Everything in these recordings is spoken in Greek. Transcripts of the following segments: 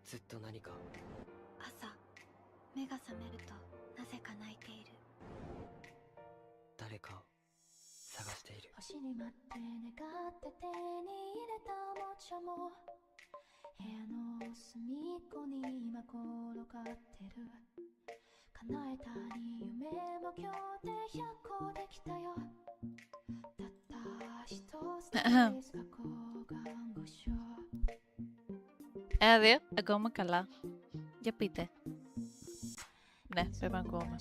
ずっと何か。朝目が覚めるとなぜか泣いている。誰かを探している。星に待って願って手に入れたおもちゃも部屋の隅っこに今転がってる。叶えたい夢も今日で100個できたよ。たった一つだけ過去看護所。 Ένα-δύο, ακόμα καλά. Για πείτε. Ναι, πρέπει να ακόμα.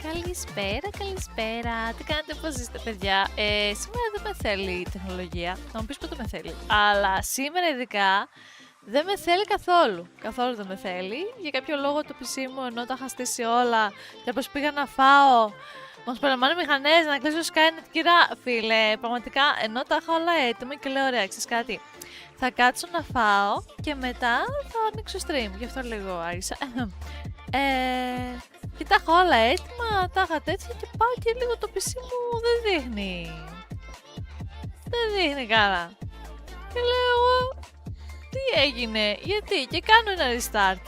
Καλησπέρα, καλησπέρα. Τι κάνετε, πώς είστε, παιδιά? Σήμερα δεν με θέλει η τεχνολογία. Θα μου πεις πότε με θέλει. Αλλά σήμερα ειδικά δεν με θέλει καθόλου. Καθόλου δεν με θέλει. Για κάποιο λόγο το PC μου, ενώ τα είχα στήσει όλα και όπως πήγα να φάω, Μας περνάνε μηχανές να κλείσω Skynet, κυρά. Φίλε, πραγματικά, ενώ τα έχω όλα έτοιμα και λέω ωραία, ξέρεις κάτι. Θα κάτσω να φάω και μετά θα ανοίξω stream. Γι' αυτό λίγο άργησα. Και τα έχω όλα έτοιμα, τα είχα τέτοια και πάω και λίγο το PC μου δεν δείχνει. Δεν δείχνει καλά. Και λέω εγώ, τι έγινε, γιατί, και κάνω ένα restart.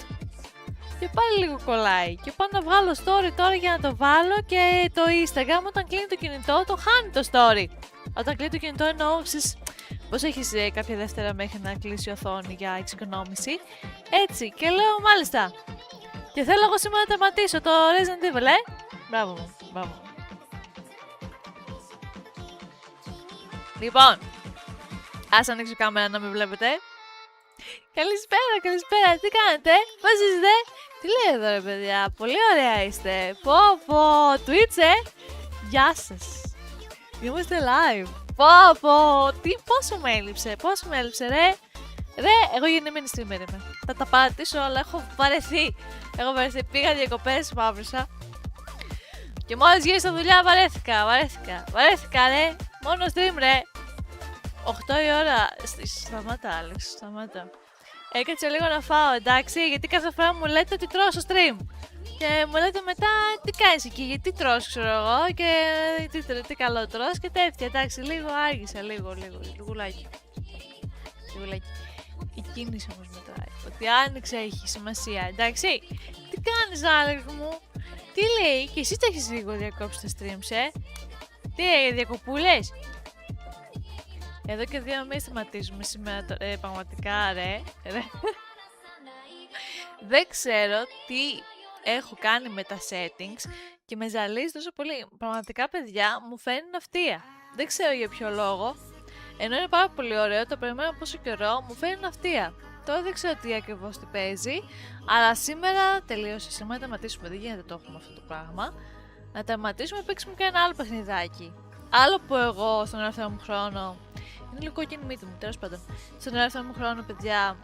Και πάλι λίγο κολλάει. Και πάω να βγάλω story τώρα για να το βάλω και το Instagram όταν κλείνει το κινητό το χάνει το story. Όταν κλείνει το κινητό εννοώ, πώς έχεις κάποια δεύτερα μέχρι να κλείσει η οθόνη για εξοικονόμηση. Έτσι, και λέω μάλιστα. Και θέλω εγώ σήμερα να τερματίσω το Resident Evil, Μπράβο μου, μπράβο. Λοιπόν, ας ανοίξω κάμερα να με βλέπετε. Καλησπέρα, τι κάνετε, πώς είστε? Τι λέει εδώ ρε παιδιά, πολύ ωραία είστε. Πω, Twitch, γεια σας. Είμαστε live. Πόσο με έλειψε, ρε. Εγώ γεννημένη streamer είμαι. Θα τα παρατήσω, αλλά έχω βαρεθεί. Πήγα διακοπές, μαύρισα. Και μόλις γύρισα δουλειά βαρέθηκα, ρε. Μόνο stream, ρε. 8 η ώρα. Σταμάτα, Άλεξ, σταμάτα. Έκατσα λίγο να φάω, εντάξει, γιατί κάθε φορά μου λέτε ότι τρώω στο stream. Και μου λέτε μετά τι κάνεις εκεί, γιατί τρως, ξέρω εγώ, και τι καλό τρως και τέτοια. Εντάξει, λίγο άργησα, λιγουλάκι. Η κίνηση όμως μετράει. Ότι άνοιξε έχει σημασία, εντάξει. Τι κάνεις, Άλεξ μου, τι λέει, και εσύ τα έχεις λίγο διακόψει τα streams, Τι, διακοπούλες. Εδώ και 2 μήνες σταματήσουμε σήμερα, πραγματικά ρε. Δεν ξέρω τι έχω κάνει με τα settings και με ζαλίζει τόσο πολύ. Πραγματικά, παιδιά, μου φαίνει ναυτία. Δεν ξέρω για ποιο λόγο. Ενώ είναι πάρα πολύ ωραίο, το περιμένω πόσο καιρό, μου φαίνει ναυτία. Τώρα δεν ξέρω τι ακριβώς τι παίζει, αλλά σήμερα τελείωσε. Σήμερα να τερματίσουμε, δεν γίνεται το έχουμε αυτό το πράγμα. Να τερματίσουμε, παίξουμε και ένα άλλο παιχνιδάκι. Άλλο που εγώ στον ελεύθερο μου χρόνο. Είναι λίγο κόκκινη μύτη μου, τέλος πάντων. Στον ελεύθερο μου χρόνο, παιδιά,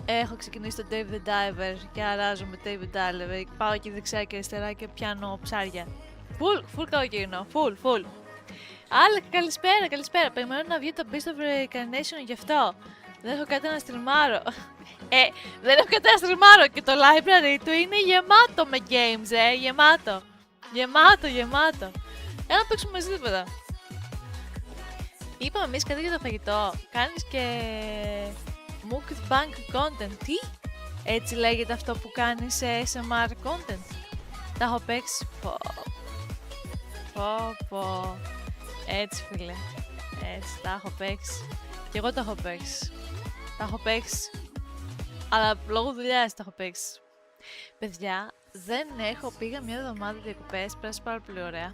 έχω ξεκινήσει το Dave the Diver και αράζω με Dave the Diver. Πάω και δεξιά και αριστερά και πιάνω ψάρια. Full καλοκαιρινό, full. Άλεκ, καλησπέρα. Περιμένω να βγει το Beast of Reincarnation γι' αυτό. Δεν έχω κάτι να στριμάρω. Δεν έχω κάτι να στριμάρω και το library του είναι γεμάτο με games, Γεμάτο. Να παίξουμε μαζί τίποτα. Είπαμε εμείς κάτι για το φαγητό. Κάνεις και mukbang content. Τι? Έτσι λέγεται αυτό που κάνεις σε ASMR content. Τα έχω παίξει. Πω. Έτσι φίλε. Έτσι τα έχω παίξει. Και εγώ τα έχω παίξει. Αλλά λόγω δουλειάς τα έχω παίξει. Παιδιά, πήγα μια εβδομάδα διακοπές. Πέρασε πάρα πολύ ωραία.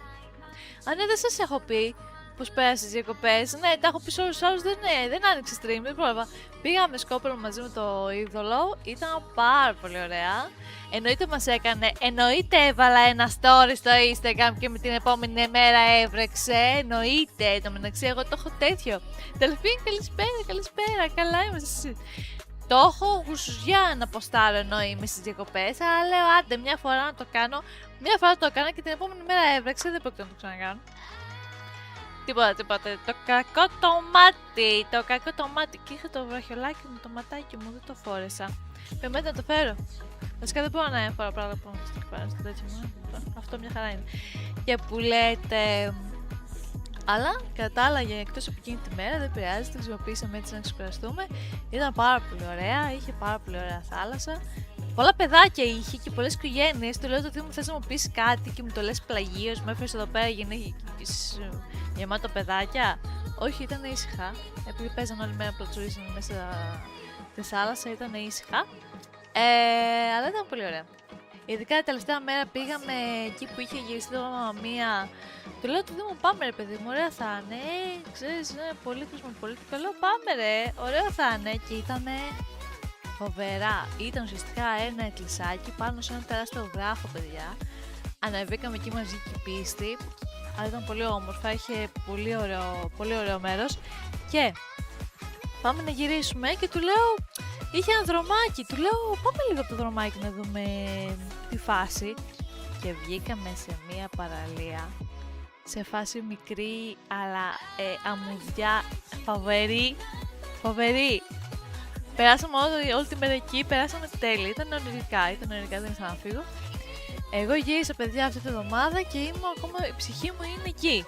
Ναι, δεν σας έχω πει πως πέρασε τις διακοπές. Ναι, τα έχω πει σε όλους τους άλλους, δεν άνοιξε stream, δεν πρόλαβα. Πήγαμε Σκόπελο μαζί με το είδωλο, ήταν πάρα πολύ ωραία. Εννοείται έβαλα ένα story στο Instagram και με την επόμενη μέρα έβρεξε. Εννοείται, εν τω μεταξύ εγώ το έχω τέτοιο. Τελφίν, καλησπέρα, καλά είμαστε. Το έχω γουσουζιά να ποστάρω ενώ είμαι στις διακοπές, αλλά λέω άντε μια φορά να το κάνω. Μια φορά το έκανα και την επόμενη μέρα έβρεξε, δεν πρόκειται να το ξανακάνω. Τίποτα. Το κακό το μάτι. Και είχα το βραχιολάκι μου, το ματάκι μου, δεν το φόρεσα. Περιμένετε να το φέρω. Βασικά δεν μπορώ να φοράω πράγματα που στο τέτοιο μου. Αυτό μια χαρά είναι. Και που λέτε. Αλλά κατά τα άλλα, εκτός από εκείνη τη μέρα, δεν πειράζει, την χρησιμοποίησαμε έτσι να ξεκουραστούμε. Ήταν πάρα πολύ ωραία, είχε πάρα πολύ ωραία θάλασσα. Πολλά παιδάκια είχε και πολλές οικογένειες. Του λέω ότι μου θες να μου πεις κάτι και μου το λες πλαγίως. Με έφερες εδώ πέρα γεμάτο παιδάκια. Όχι, ήταν ήσυχα. Επειδή παίζαν όλη μέρα πλατσουρίσαν μέσα στη θάλασσα, ήταν ήσυχα. Αλλά ήταν πολύ ωραία. Ειδικά την τελευταία μέρα πήγαμε εκεί που είχε γυριστεί το μία. Του λέω ότι δεν μου πάμε ρε παιδί μου, ωραία θα είναι. Ξέρεις, είναι πολύ κοσμοπολίτικο. Λέω πάμε ρε, ωραίο θα είναι. Και ήτανε φοβερά. Ήταν ουσιαστικά ένα εκκλησάκι πάνω σε ένα τεράστιο γράφο, παιδιά. Ανεβήκαμε εκεί μαζί και πίστη. Αλλά ήταν πολύ όμορφα, είχε πολύ ωραίο μέρος. Και πάμε να γυρίσουμε και του λέω, είχε ένα δρομάκι. Του λέω πάμε λίγο από το δρομάκι να δούμε τη φάση. και βγήκαμε σε μία παραλία σε φάση μικρή αλλά αμμουδιά φοβερή. Περάσαμε όλη τη μέρα εκεί, περάσαμε τέλεια, ήταν ονειρικά, δεν ήθελα να φύγω. Εγώ γύρισα παιδιά αυτή τη εβδομάδα και είμαι ακόμα, η ψυχή μου είναι εκεί.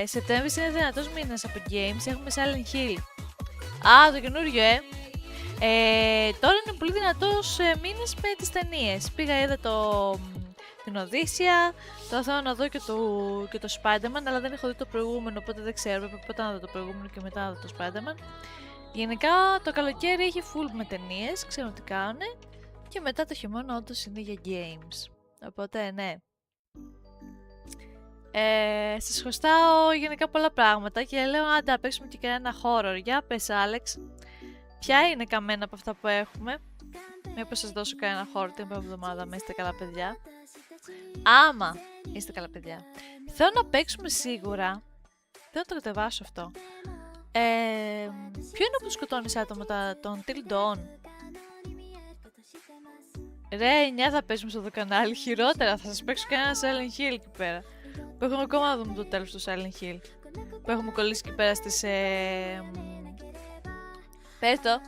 Σεπτέμβρης είναι δυνατός μήνας από games, έχουμε Silent Hill. Το καινούριο τώρα είναι πολύ δυνατός μήνας με τις ταινίες. Πήγα, είδα την Οδύσσια, τώρα θέλω να δω και το Spider-Man, αλλά δεν έχω δει το προηγούμενο, οπότε δεν ξέρω, πρέπει πρώτα να δω το προηγούμενο και μετά να δω το Spider-Man. Γενικά το καλοκαίρι έχει full με ταινίες, ξέρω τι κάνουν, και μετά το χειμώνα όντως είναι για games. Οπότε ναι. Σας χρωστάω γενικά πολλά πράγματα και λέω άντε να παίξουμε και κανένα horror. Για πες Άλεξ, ποια είναι καμένα από αυτά που έχουμε? Μήπως σας δώσω κανένα horror την επόμενη εβδομάδα, με είστε καλά παιδιά? Άμα είστε καλά παιδιά. Θέλω να παίξουμε σίγουρα, θέλω να το κατεβάσω αυτό. Ποιο είναι που σκοτώνεις άτομα, τον Till Dawn? Ρε 9 θα παίζουμε στο κανάλι, χειρότερα θα σας παίξω και ένα Silent Hill εκεί πέρα. Που έχουμε ακόμα να δούμε το τέλος του Silent Hill. Που έχουμε κολλήσει εκεί πέρα στις... πες το.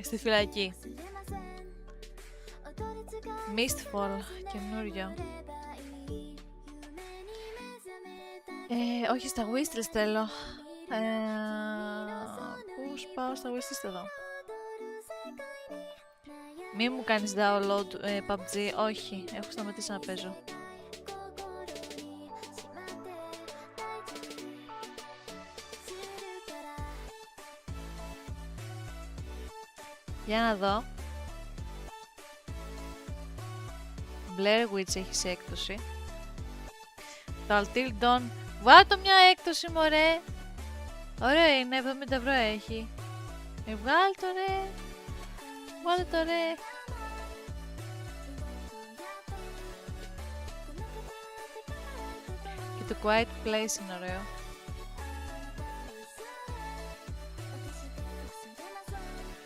Στη φυλακή. Mistfall, καινούριο. Όχι, στα Wishlist θέλω. Πού πάω στα Wishlist εδώ? Μη μου κάνεις download PUBG, όχι, έχω σταματήσει να παίζω. Για να δω. Blair Witch έχει σε έκπτωση. Το Until Dawn. Βάλε το μια έκπτωση μωρέ. Ωραίο είναι, 70 ευρώ έχει. Βγάλε το ρε. Βάλε το ρε. Και το Quiet Place είναι ωραίο.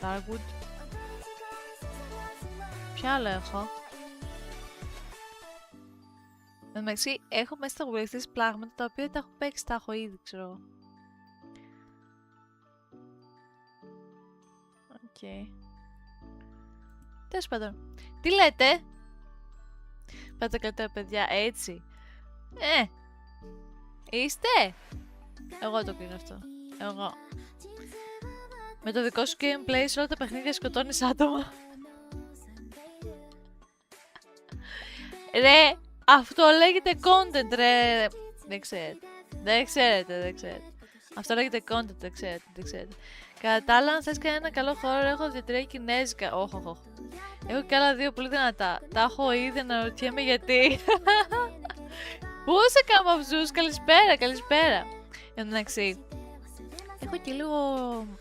Darkwood. Ποια άλλο έχω? Εντάξει, έχω μέσα στα wishlist πράγματα τα οποία τα έχω παίξει, τα έχω ήδη, ξέρω. Οκ. Τέλος πάντων. Τι λέτε? Πάτε καλύτερα παιδιά, έτσι. Είστε? Εγώ το κρίνω αυτό. Εγώ. Με το δικό σου gameplay σε όλα τα παιχνίδια σκοτώνεις άτομα. Ρε, αυτό λέγεται content ρε. Δεν ξέρετε. Αυτό λέγεται content, δεν ξέρετε. Κατά τα άλλα, αν θες κανένα καλό χώρο, έχω 2-3 κινέζικα. Όχι. Έχω και άλλα 2 πολύ δυνατά. Τα έχω ήδη, αναρωτιέμαι γιατί. Πού σε καμαυζούς, καλησπέρα. Εντάξει,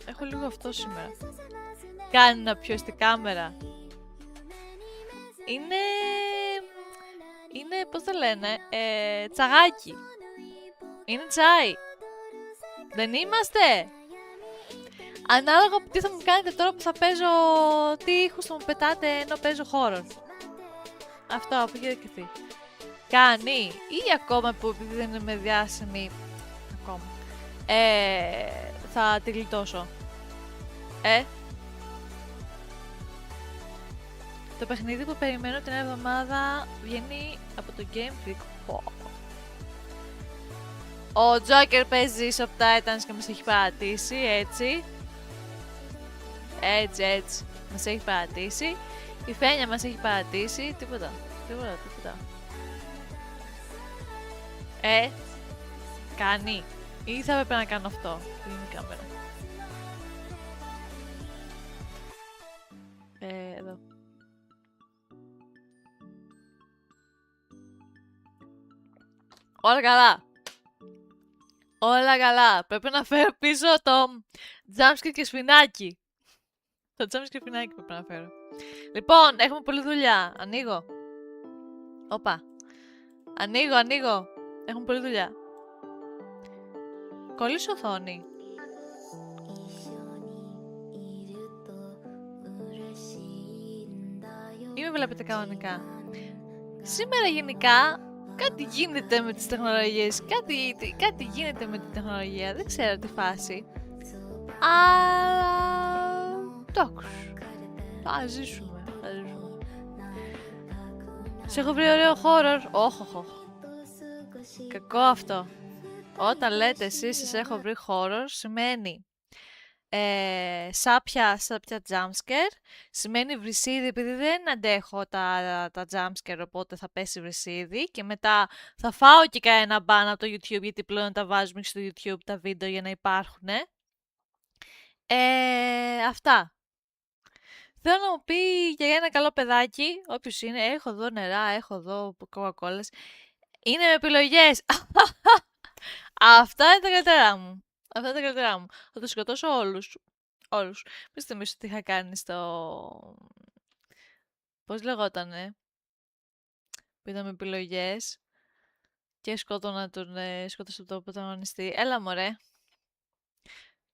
έχω λίγο αυτό σήμερα. Κάνει να πιω στη κάμερα. Είναι, πώς το λένε, τσαγάκι. Είναι τσάι. Δεν είμαστε? Ανάλογα από τι θα μου κάνετε τώρα που θα παίζω, τι ήχους θα μου πετάτε ενώ παίζω horror. Αυτό, από εκεί δεκαιθεί. Κάνει, ή ακόμα που επειδή δεν είμαι διάσημη, ακόμα, θα τη γλιτώσω. Το παιχνίδι που περιμένω την εβδομάδα βγαίνει από το Game Freak. Ο Joker παίζει Shop Titans και μας έχει παρατήσει, έτσι. Μας έχει παρατήσει. Η Φένια μας έχει παρατήσει. Τίποτα. Κάνει. Ή θα έπρεπε να κάνω αυτό. Είναι η κάμερα. Εδώ. Όλα καλά. Πρέπει να φέρω πίσω το τζάμσκερ και σφινάκι. Το τζάμσκερ και σφινάκι πρέπει να φέρω. Λοιπόν, έχουμε πολλή δουλειά. Ανοίγω. Όπα. Ανοίγω. Έχουμε πολλή δουλειά. Κολλήσω οθόνη. μην βλέπετε κανονικά. Σήμερα γενικά κάτι γίνεται με τις τεχνολογίες, κάτι γίνεται με την τεχνολογία, δεν ξέρω τι φάση. Αλλά... εντάξει, θα ζήσουμε. Σε έχω βρει ωραίο horror. Όχι. Κακό αυτό. Όταν λέτε εσείς σας έχω βρει horror, σημαίνει σάπια jumpscare, σημαίνει βρυσίδι, επειδή δεν αντέχω τα jumpscare, οπότε θα πέσει βρυσίδι και μετά θα φάω και κανένα μπαν από το YouTube, γιατί πλέον τα βάζουμε στο YouTube τα βίντεο για να υπάρχουν. Αυτά. Θέλω να μου πει για ένα καλό παιδάκι, όποιος είναι, έχω εδώ νερά, έχω εδώ κοκακόλες, είναι με επιλογές. Αυτά είναι τα καλύτερά μου. Θα τους σκοτώσω όλους. Μην θυμίσω τι είχα κάνει στο... πώς λεγότανε. Που ήταν με επιλογές. Και σκότωνα τον πρωταγωνιστή. Έλα μωρέ.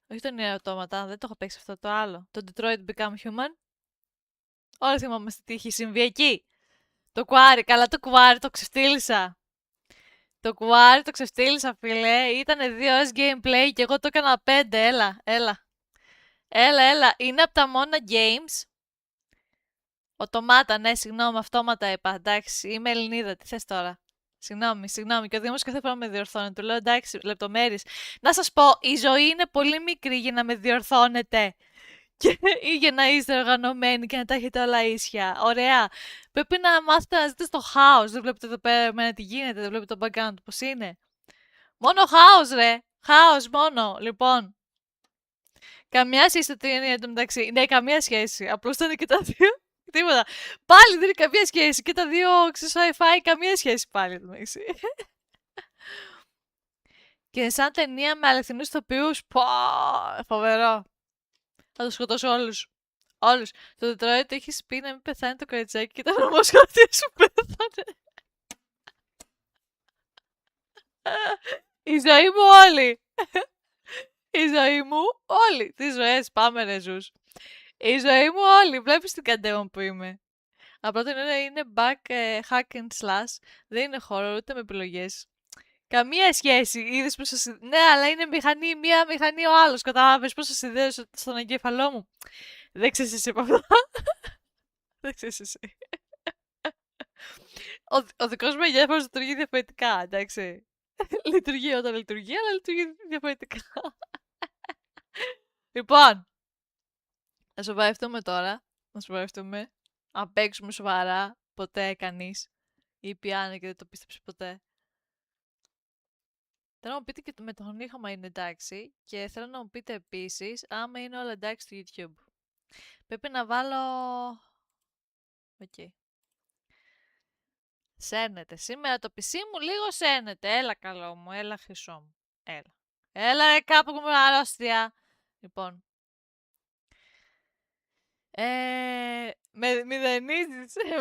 Όχι τον Ιερατώματα, δεν το έχω παίξει αυτό το άλλο. Το Detroit Become Human. Όλοι θυμόμαστε τι είχε συμβεί εκεί. Το κουάρι, καλά το κουάρι, το ξεφτύλισα. Το κουάρι το ξεφτύλισα, φίλε. Ήτανε 2 ώρες gameplay και εγώ το έκανα 5. Έλα. Είναι από τα μόνα games. Οτομάτα, ναι, συγγνώμη, αυτόματα είπα. Εντάξει, είμαι Ελληνίδα, τι θες τώρα. Συγγνώμη. Και ο Δήμος κάθε φορά με διορθώνει. Του λέω εντάξει, λεπτομέρειες. Να σας πω, η ζωή είναι πολύ μικρή για να με διορθώνετε. Ή για να είστε οργανωμένοι και να τα έχετε όλα ίσια. Ωραία. Πρέπει να μάθετε να ζείτε στο χάος. Δεν βλέπετε εδώ πέρα εμένα τι γίνεται, δεν βλέπετε το background πώς είναι. Μόνο χάος, ρε. Χάος μόνο. Λοιπόν. Καμιά σχέση το είναι εντωμεταξύ. Ναι, καμία σχέση. Απλώς ήταν και τα δύο. Τίποτα. Πάλι δεν είναι καμία σχέση. Και τα δύο Wi-Fi, καμία σχέση πάλι εντωμεταξύ. Και σαν ταινία με αληθινούς ηθοποιούς. Φοβερό. Θα τους σκοτώσω όλους. Το Detroit έχεις πει να μην πεθάνει το κοριτσάκι και ήταν όμως κάτι σου πέθανε. Η ζωή μου όλη. Τις ζωές πάμε ρε ζους. Η ζωή μου όλη. Βλέπεις την καντέμα που είμαι. Απλά το είναι back hack and slash. Δεν είναι horror ούτε με επιλογές. Καμία σχέση. Είδες πώς σας... Ναι, αλλά είναι μηχανή, μία μηχανή ο άλλος. Κατάλαβες πώς σας ιδέωσα στον εγκέφαλό μου. Δεν ξέρεις εσύ από αυτά. Δεν ξέρεις εσύ. Ο δικός μου εγκέφαλος λειτουργεί διαφορετικά, εντάξει. Λειτουργεί όταν λειτουργεί, αλλά λειτουργεί διαφορετικά. Λοιπόν, να σοβαρευτούμε τώρα. Να παίξουμε σοβαρά. Ποτέ κανείς. Η Πιάννη και δεν το πίστεψε ποτέ. Θέλω να μου πείτε και με τον ήχο μα είναι εντάξει και θέλω να μου πείτε επίσης άμα είναι όλα εντάξει στο YouTube. Πρέπει να βάλω... Οκ. Σέρνεται. Σήμερα το PC μου λίγο σέρνεται. Έλα καλό μου, έλα χρυσό μου. Έλα ρε κάπου που με αρρώστια. Λοιπόν.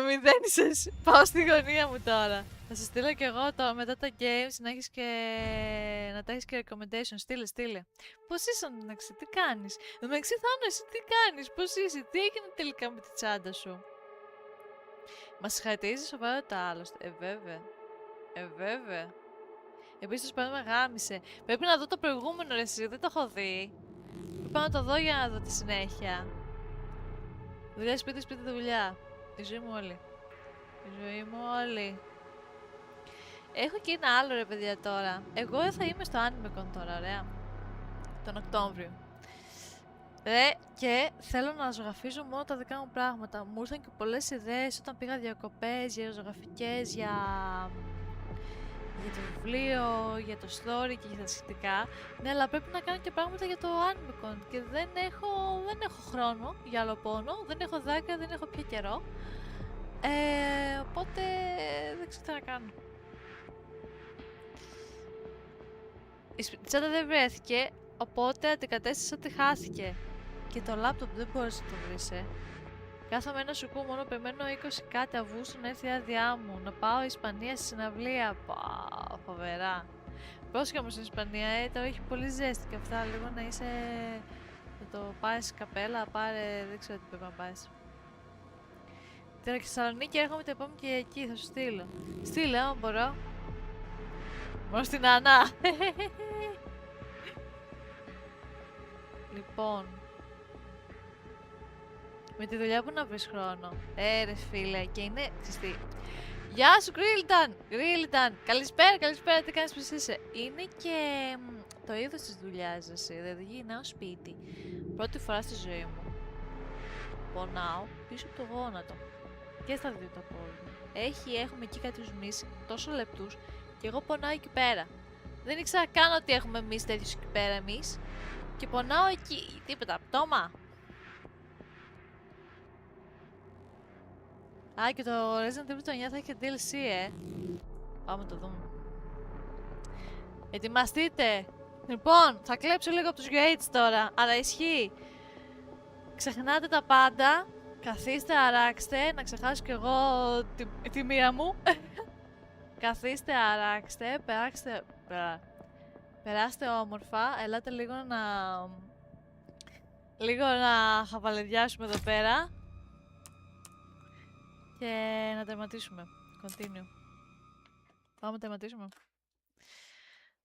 Μηδένισες. Πάω στη γωνία μου τώρα. Θα σε στείλω κι εγώ τώρα μετά τα games να έχεις και... να τα έχεις και recommendation. Στείλε. Πώς είσαι εντάξει, τι κάνεις. Εντάξει Θάνο, εσύ τι κάνεις, πώς είσαι, τι έγινε τελικά με τη τσάντα σου. Μας χαρακτηρίζει σοβαρότητα άλλωστε. Βέβαια. Επίσης το σπάνιο με γάμισε. Πρέπει να δω το προηγούμενο ρε εσύ, δεν το έχω δει. Πρέπει να το δω για να δω τη συνέχεια. Δουλειά, σπίτι, δουλειά. Η ζωή μου όλη. Έχω και ένα άλλο ρε παιδιά τώρα. Εγώ θα είμαι στο AnimeCon τώρα, ωραία. Τον Οκτώβριο. Και θέλω να ζωγραφίζω μόνο τα δικά μου πράγματα. Μου ήρθαν και πολλές ιδέες όταν πήγα διακοπές για ζωγραφικές, για το βιβλίο, για το story και για τα σχετικά. Ναι, αλλά πρέπει να κάνω και πράγματα για το AnimeCon και δεν έχω χρόνο για άλλο πόνο, δεν έχω δάκρυα, δεν έχω πια καιρό. Οπότε δεν ξέρω τι να κάνω. Η τσάντα δεν βρέθηκε, οπότε αντικατέστησα ότι χάθηκε. Και το λάπτοπ δεν μπόρεσε να το βρει. Κάθομαι ένα σουκού, μόνο περιμένω 20 κάτι Αυγούστου να έρθει η άδειά μου. Να πάω Ισπανία στη συναυλία. Φοβερά. Πρόσεχε όμως στην Ισπανία, τώρα έχει πολύ ζέστη και αυτά. Λίγο να είσαι. Να το πάρεις καπέλα, πάρε. Δεν ξέρω τι πρέπει να πάρεις. Τη Θεσσαλονίκη έρχομαι την επόμενη Κυριακή, θα σου στείλω. Στείλε, άμα μπορώ. Μόνο στην Ανά. Λοιπόν. Με τη δουλειά που να βρεις χρόνο. Ρε φίλε, και είναι ξυστή. Γεια σου Γκρίλιταν. Καλησπέρα, τι κάνεις, πώς είσαι. Είναι και το είδος της δουλειάς, εσύ. Δηλαδή γυρνάω σπίτι. Πρώτη φορά στη ζωή μου. Πονάω πίσω από το γόνατο. Και στα δύο τα πόδια. Έχουμε εκεί κάποιους μυς τόσο λεπτούς και εγώ πονάω εκεί πέρα. Δεν ήξερα καν ότι έχουμε εμείς τέτοιους εκεί πέρα εμείς. Και πονάω εκεί. Τίποτα. Πτώμα. Α, και το Resident Evil το 9 θα έχει DLC, Πάμε να το δούμε. Ετοιμαστείτε. Λοιπόν, θα κλέψω λίγο από τους Gates τώρα. Αλλά ισχύει. Ξεχνάτε τα πάντα. Καθίστε, αράξτε. Να ξεχάσω κι εγώ τη μοίρα μου. Καθίστε, αράξτε. Περάστε όμορφα. Ελάτε λίγο να χαβαλεδιάσουμε εδώ πέρα. Και να τερματίσουμε. Continue. Πάμε να τερματίσουμε.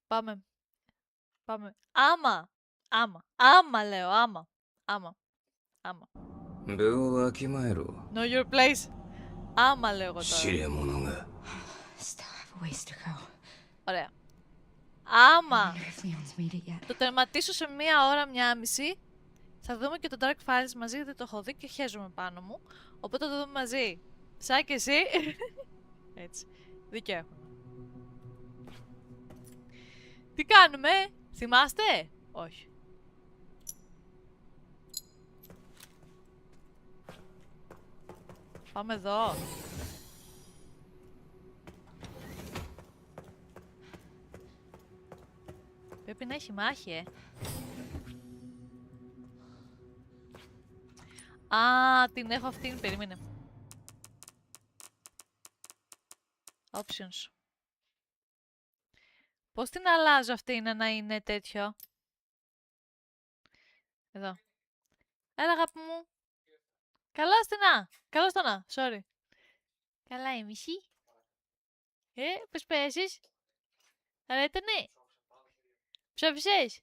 Πάμε. Άμα λέω. Άμα. Know your place. Άμα λέω εγώ τώρα. Ωραία. Άμα το τερματίσω σε 1 ώρα, 1,5, θα δούμε και το Dark Files μαζί, γιατί το έχω δει και χέζομαι πάνω μου. Οπότε θα το δούμε μαζί. Σαν και εσύ. Έτσι. Δικαίω. Τι κάνουμε, θυμάστε? Όχι. Πάμε εδώ. Πρέπει να έχει μάχη, Α, την έχω αυτήν, περίμενε. Options. Πώς την αλλάζω αυτή να είναι τέτοιο? Εδώ. Έλα, αγάπη μου. Καλώς το να. Sorry. Καλά η μισή. Πώς πέσεις? Αρέτανε. Ψάφισες.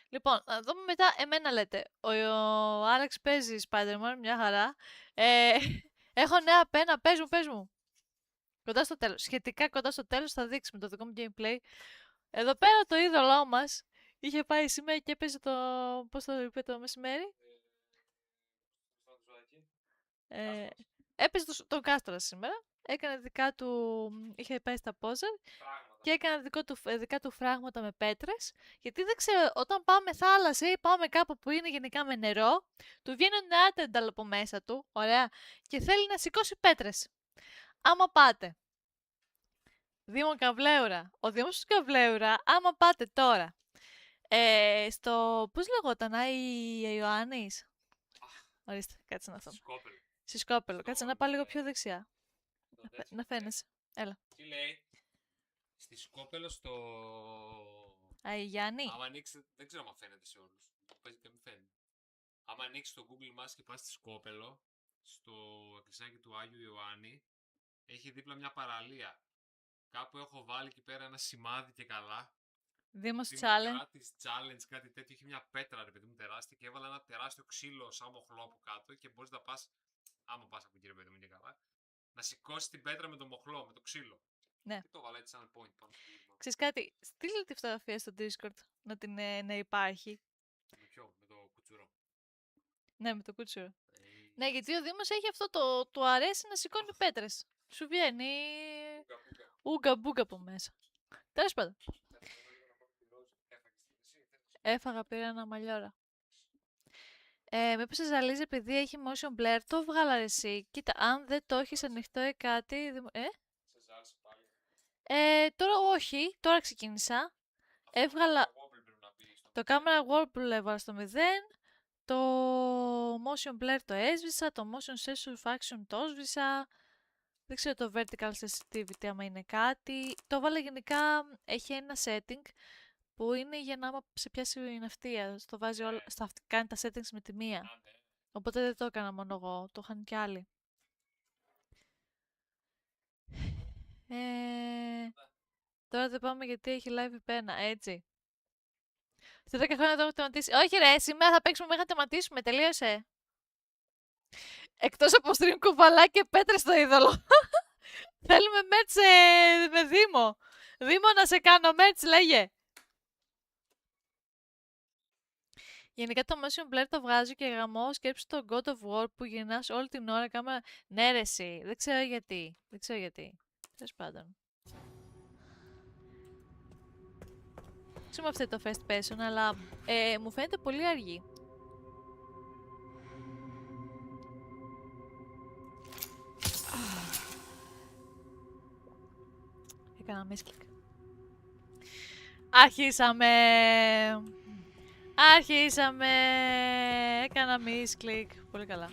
Λοιπόν, να δούμε μετά. Εμένα λέτε. Ο Άλεξ παίζει Spider-Man, μια χαρά. Έχω νέα πένα. Πες μου. Κοντά στο τέλος. Σχετικά κοντά στο τέλος θα δείξουμε το δικό μου gameplay. Εδώ πέρα το είδωλό μας είχε πάει σήμερα και έπαιζε το... Πώς το είπε το μεσημέρι? Έπαιζε τον Κάστορα σήμερα. Έκανε δικά του... Είχε πάει στα Poser και έκανε δικά του φράγματα με πέτρες. Γιατί δεν ξέρω, όταν πάμε θάλασσα ή πάμε κάπου που είναι γενικά με νερό, του βγαίνουν άτενταλ από μέσα του, ωραία, και θέλει να σηκώσει πέτρες. Άμα πάτε Δήμο Καβλέουρα, ο Δήμος του Καβλέουρα, άμα πάτε τώρα στο, πώς λεγόταν, η Ιωάννης. Ορίστε, κάτσε να δω. Στη Σκόπελο, κάτσε να πάω λίγο πιο δεξιά. Να φαίνεσαι, έλα. Τι λέει? Στη Σκόπελο στο... Γιάννη. Άμα ανοίξετε, δεν ξέρω αν φαίνεται σε όλους. Παίζει και μην φαίνεται. Άμα ανοίξει το Google Maps και πας στη Σκόπελο, στο εκκλησάκι του Άγιου Ιωάννη, έχει δίπλα μια παραλία. Κάπου έχω βάλει εκεί πέρα ένα σημάδι και καλά. Δήμος Challenge. Challenge, κάτι τέτοιο. Έχει μια πέτρα, ρε παιδί μου, τεράστια και έβαλα ένα τεράστιο ξύλο σαν μοχλό από κάτω και μπορείς να πας, άμα πας από εκεί, ρε παιδί μου, και καλά, να σηκώσεις την πέτρα με το μοχλό, με το ξύλο. Ναι. Και το βάλα έτσι σαν point πάνω. Ξέρεις κάτι, στείλε τη φωτογραφία στο Discord να υπάρχει. Με ποιο, με το κουτσουρό? Ναι, με το κουτσουρό. Ναι, γιατί ο Δήμος έχει αυτό του αρέσει να σηκώνει πέτρες. Σου βγαίνει ούγκα μπούγκα από μέσα. Τέλος πάντων. Έφαγα, πήρα ένα μαλλιόρα. Μήπως σε ζαλίζει επειδή έχει motion blur? Το βγάλα εσύ. Κοίτα, αν δεν το έχεις ανοιχτό ή κάτι... Σε ζάλισε πάλι? Τώρα όχι, τώρα ξεκίνησα. Έβγαλα... Το camera wobble έβαλα στο 0. Το motion blur το έσβησα. Το motion sensor action το έσβησα. Δεν ξέρω το vertical sensitivity άμα είναι κάτι. Το έβαλα γενικά, έχει ένα setting που είναι για να άμα σε πιάσει η ναυτία. Στο βάζει όλα, κάνει τα settings με τη μία. Οπότε δεν το έκανα μόνο εγώ, το είχαν κι άλλοι. Τώρα δεν πάμε γιατί έχει live πένα, έτσι. Σε 10 χρόνια το έχω τερματίσει. Όχι ρε, σήμερα θα παίξουμε μέχρι να τερματίσουμε, τελείωσε. Εκτός από stream κουβαλά και πέτρες στο είδωλο. Θέλουμε μέτς με Δήμο. Δήμο να σε κάνω μέτς, λέγε. Γενικά το motion blur το βγάζω και γαμώ. Σκέψου το God of War που γυρνάς όλη την ώρα κάμερα. Ναι ρε εσύ, δεν ξέρω γιατί. Δεν ξέρω γιατί. Τέλος πάντων. Ξέρουμε αυτό το first person, αλλά μου φαίνεται πολύ αργή. Έκανα μίσκλικ. Άρχισαμε. Έκανα μίσκλικ. Πολύ καλά.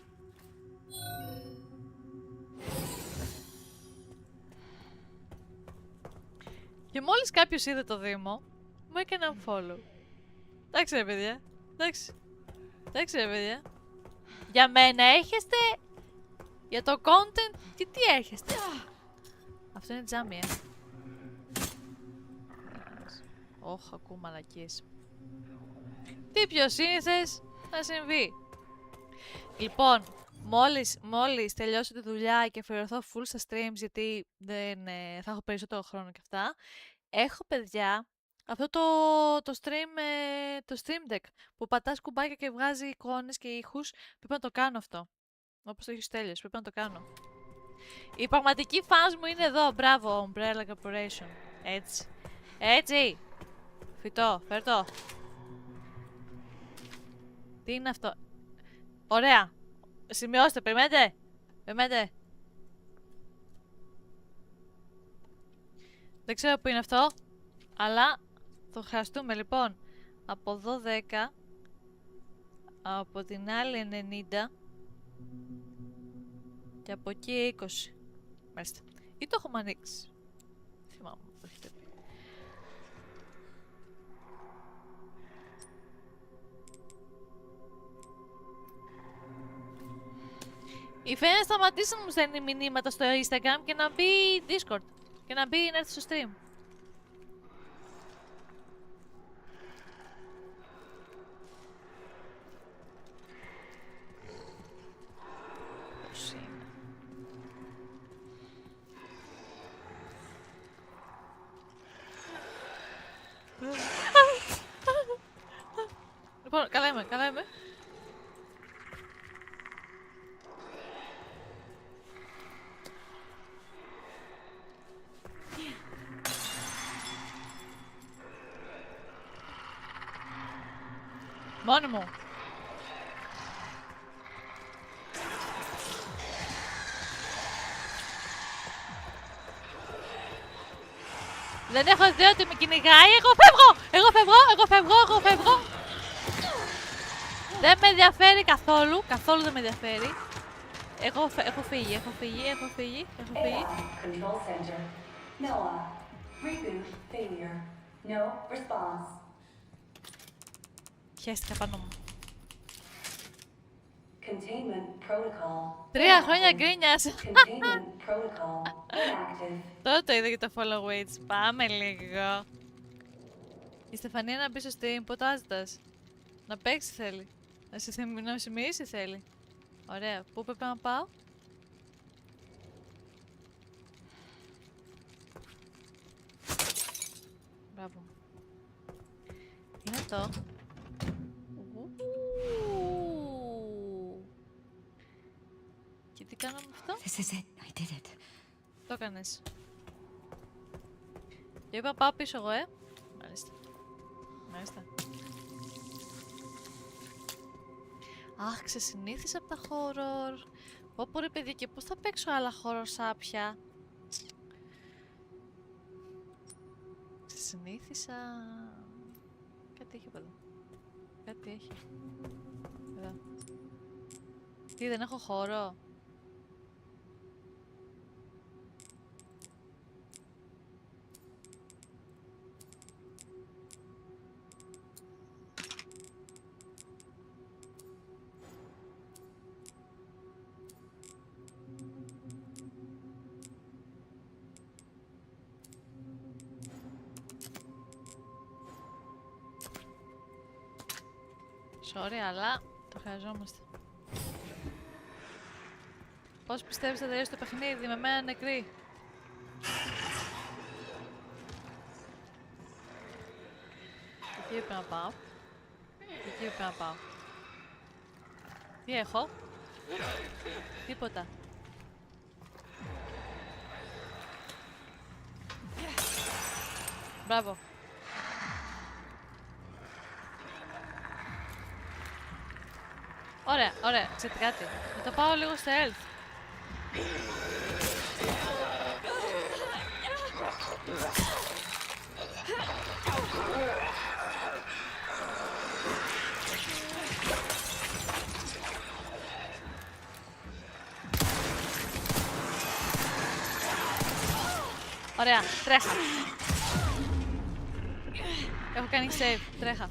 Και μόλις κάποιος είδε το Δήμο, μου έκανε unfollow. Εντάξει ρε παιδιά. Εντάξει ρε παιδιά. Για μένα έρχεστε. Για το content. Και τι έρχεστε. Αυτό είναι τζάμι, Όχ, ακούω μαλακίες. Τι πιο σύνηθες να συμβεί. Λοιπόν, μόλις τελειώσω τη δουλειά και αφιερωθώ full στα streams, γιατί δεν θα έχω περισσότερο χρόνο και αυτά, έχω παιδιά αυτό το stream deck που πατάς κουμπάκια και βγάζει εικόνες και ήχους. Πρέπει να το κάνω αυτό. Όπως το έχεις τέλειος, πρέπει να το κάνω. Οι πραγματικοί fans μου είναι εδώ, μπράβο, Umbrella Corporation. Έτσι. Φυτό, φέρτο. Τι είναι αυτό. Ωραία. Σημειώστε, περιμένετε. Δεν ξέρω που είναι αυτό, αλλά το χρειαστούμε λοιπόν. Από εδώ 10, από την άλλη 90 και από εκεί 20. Μάλιστα. Ή το έχουμε ανοίξει. Θυμάμαι που έχετε πει. Η Φένα να σταματήσει να μου στέλνει μηνύματα στο Instagram και να μπει Discord. Και να μπει να έρθει στο stream. Πώς είναι. Λοιπόν, καλά είμαι. Μόνη μου. Δεν έχω δει ότι με κυνηγάει. Εγώ φεύγω. Δεν με ενδιαφέρει καθόλου. Καθόλου δεν με ενδιαφέρει. Έχω φύγει. Control center. Noah. Reboot failure. No response. Χαίστηκα πάνω μου. Containment protocol. 3 χρόνια γκρίνιας. Containment protocol inactive. Τώρα το είδα για το follow weights. Πάμε λίγο. Η Στεφανία να μπει στο stream, ποτάζοντας. Να παίξει θέλει. Να σε μυρίσει θέλει. Ωραία. Πού πρέπει να πάω? Μπράβο. Είναι αυτό. Και τι κάνω με αυτό? This is it. I did it. Το έκανες. Και είπα πάω πίσω εγώ, Μάλιστα. Αχ, ξεσυνήθισα από τα horror. Πω ρε παιδιά, και πώς θα παίξω άλλα horror σάπια. Ξεσυνήθισα. Κάτι έχει από εδώ. Κάτι έχει. Εδώ. Τι, δεν έχω χώρο? Sorry, αλλά το χρειαζόμαστε. Πώς πιστεύεις θα τελειώσει το παιχνίδι με μένα νεκρή? Εκεί έπρεπε να πάω. Εκεί έπρεπε να πάω. Τι έχω? Τίποτα. Μπράβο. Ωραία, ωραία. Ξέρετε κάτι. Θα το πάω λίγο στο health. Ωραία, τρέχα. Έχω κάνει save, τρέχα.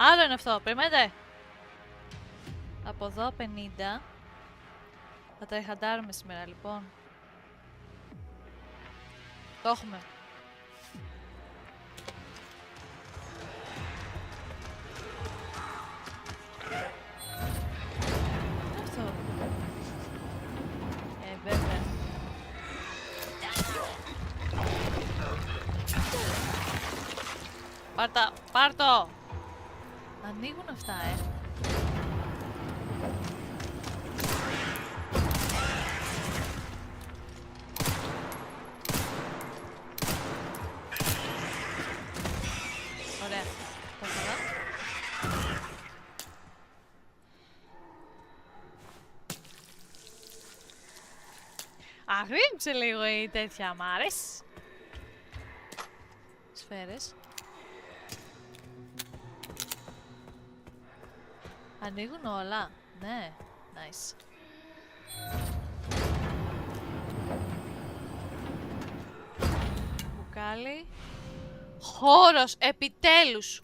Άλλο είναι αυτό, περιμένετε. Από εδώ 50. Θα τρεχαντάρουμε σήμερα λοιπόν. Το έχουμε. Αυτό. Βέβαια. Πάρ' το! Ανοίγουν αυτά, Ωραία. Πώς θα δω. Αγρίμψε λίγο η τέτοια, μ' άρεσε. Σφαίρες. Ανοίγουν όλα. Ναι, nice. Μπουκάλι. Χώρος, επιτέλους.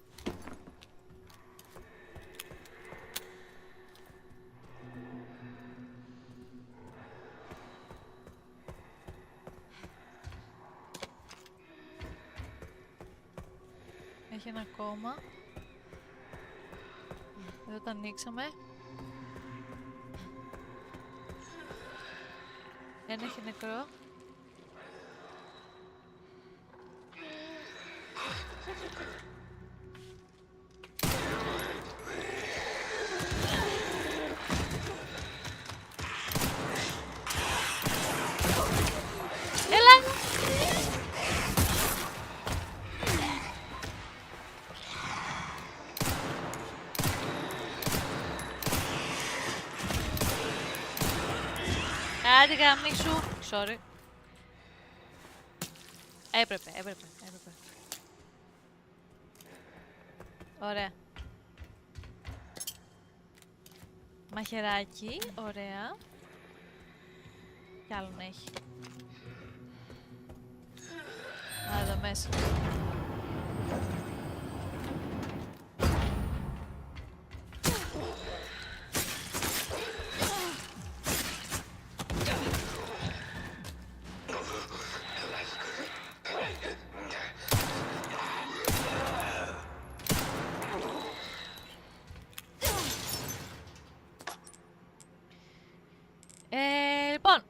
Έχει ένα ακόμα. Εδώ το ανοίξαμε. Ένα έχει νεκρό. Έλα! Άντε γαμίσου. Sorry. Έπρεπε. Ωραία. Μαχαιράκι, ωραία. Κι άλλον έχει. Α, εδώ μέσα. Λοιπόν.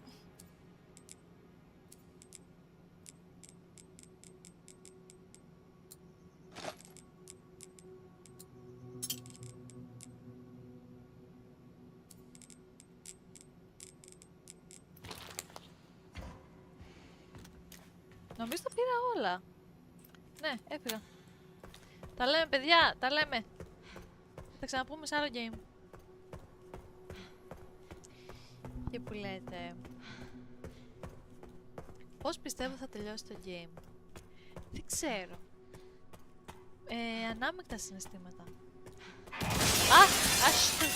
Νομίζω τα πήρα όλα. Ναι, έφυγα. Τα λέμε, παιδιά, τα λέμε. Θα ξαναπούμε σε άλλο game. Και που λέτε, πώς πιστεύω θα τελειώσει το game? Δεν ξέρω. Ανάμεικτα συναισθήματα. Α! Άστο!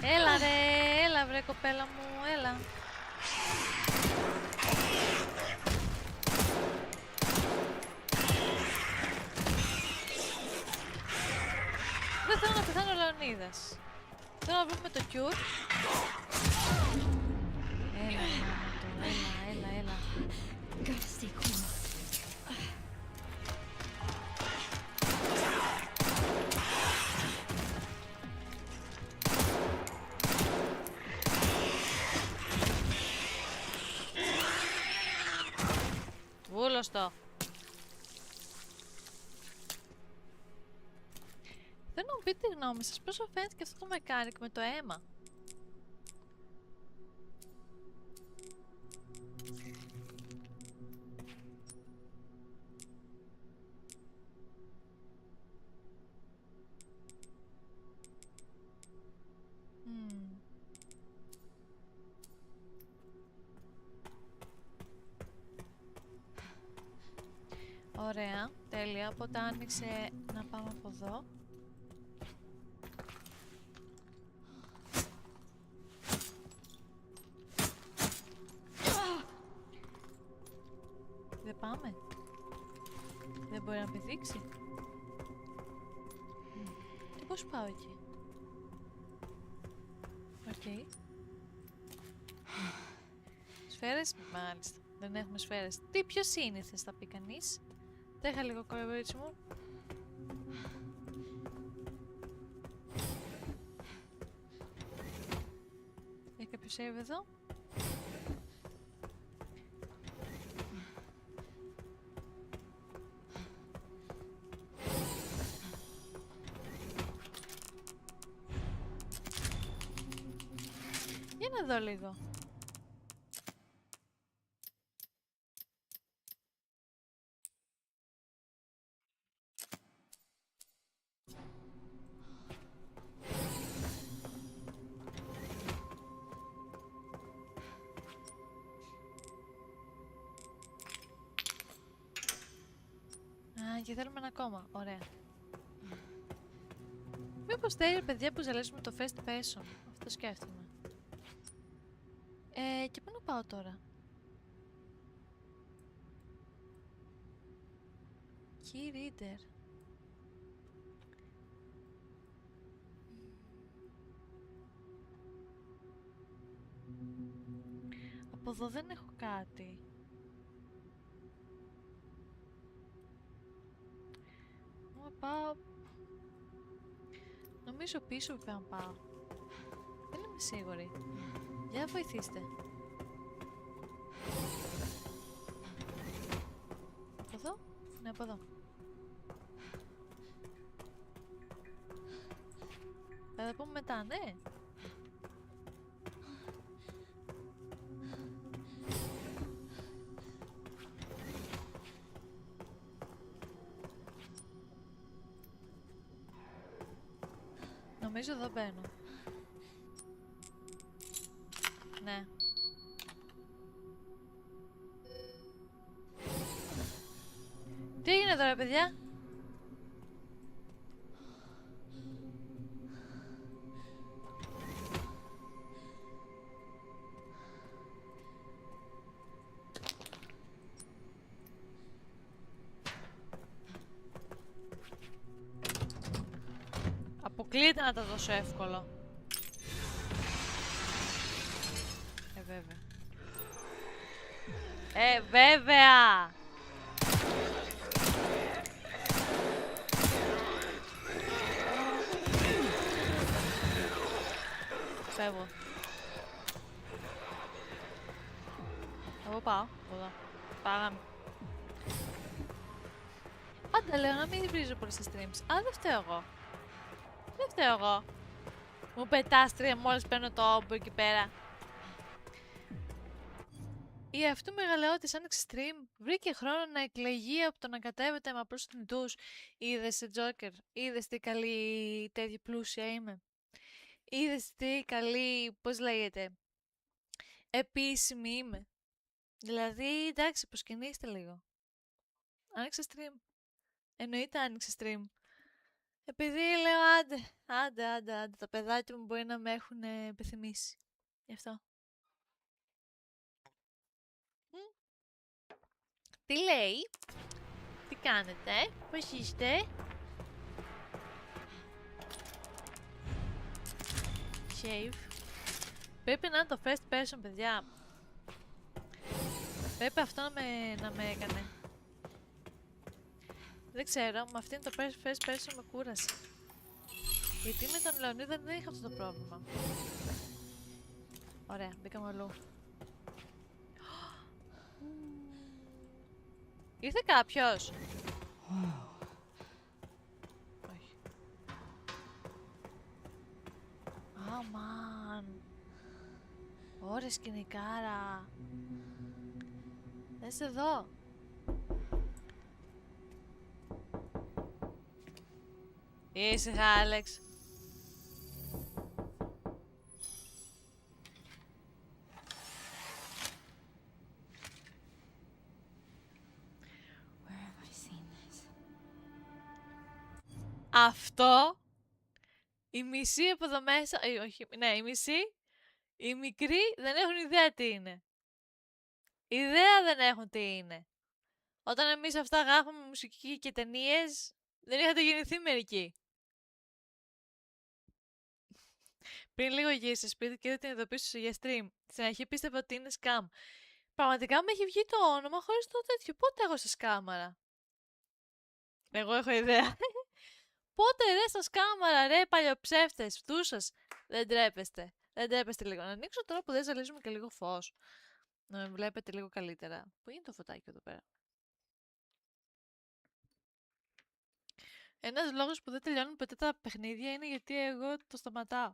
Έλα ρε, έλα βρε κοπέλα μου, έλα. Δεν θέλω να πεθάνει ο Λεωνίδας. Θέλω να βρούμε το Κιουρ. Έλα, έλα. Gotta stay cool. Βούλωστο. Θέλω να μου πείτε τη γνώμη σας, πόσο φαίνεται αυτό το mechanic με το αίμα. Ωραία, τέλεια. Οπότε άνοιξε να πάμε από εδώ. Δεν πάμε. Δεν μπορεί να πηδήξει. Και πώς πάω εκεί. Οκ. Σφαίρες, μάλιστα. Δεν έχουμε σφαίρες. Τι πιο σύνηθες θα πει κανείς. Τρέχα λίγο κορίτσι μου. Έχει κάποιο save εδώ. Για να δω λίγο. Και θέλουμε ένα ακόμα. Ωραία. Μήπως θέλει παιδιά που ζαλέσουμε το fast passion. Αυτό σκέφτομαι. Και πού να πάω τώρα. Key reader. Από εδώ δεν έχω κάτι. Πάω. Νομίζω πίσω πρέπει να πάω. Δεν είμαι σίγουρη. Για βοηθήστε. Από εδώ? Ναι, από εδώ. Θα τα πούμε μετά, ναι. Νομίζω εδώ μπαίνω. Ναι. Τι έγινε τώρα, παιδιά? Αποκλείεται να τα δώσω εύκολο. Βέβαια. Βέβαια! Φεύγω. Εγώ πάω. Εδώ. Πάγαμε. Πάντα λέω να μην βρίζω πολύ στα streams. Α, δεν φταίω εγώ. Δεν φταίω εγώ. Μου πετάς τρία μόλις παίρνω το όμπο εκεί πέρα. Η αυτού μεγαλειώτης άνοιξε stream. Βρήκε χρόνο να εκλεγεί από το να κατέβεται με απλούς θνητούς. Είδες σε Joker. Είδες τι καλή τέτοια πλούσια είμαι. Είδες τι καλή, πώς λέγεται, επίσημη είμαι. Δηλαδή, εντάξει, προσκυνήστε λίγο. Άνοιξε stream. Εννοείται άνοιξε stream. Επειδή λέω άντε, τα παιδάκια μου μπορεί να με έχουν επιθυμήσει. Γι' αυτό. Τι λέει, τι κάνετε, πώς είστε? Shave. Πρέπει να είναι το first person, παιδιά. Πρέπει αυτό να με έκανε. Δεν ξέρω, με αυτήν το first person με κούρασε. Γιατί με τον Λεωνίδα δεν είχα αυτό το πρόβλημα. Ωραία, μπήκαμε αλλού. Ήρθε κάποιος. Όχι. Αμάν. Ωραία σκηνικάρα. Δες εδώ. Ήσυχα, Άλεξ. Αυτό, η μισή από εδώ μέσα, όχι, ναι, η μισή, οι μικροί δεν έχουν ιδέα τι είναι. Ιδέα δεν έχουν τι είναι. Όταν εμείς αυτά γράφουμε μουσική και ταινίες, δεν είχατε γεννηθεί μερικοί. Πριν λίγο γύρισε σπίτι και είδε την ειδοποίηση για stream. Στην αρχή πίστευα ότι είναι scam. Πραγματικά με έχει βγει το όνομα χωρίς το τέτοιο. Πότε έχω σε σκάμαρα. Εγώ έχω ιδέα. Πότε ρε στα σκάμαρα, ρε παλιοψεύτες, φτούσας. Δεν τρέπεστε. Δεν τρέπεστε λίγο. Να ανοίξω τώρα που δεν ζαλίζουμε και λίγο φως. Να με βλέπετε λίγο καλύτερα. Πού είναι το φωτάκι εδώ πέρα. Ένας λόγος που δεν τελειώνουν ποτέ τα παιχνίδια είναι γιατί εγώ το σταματάω.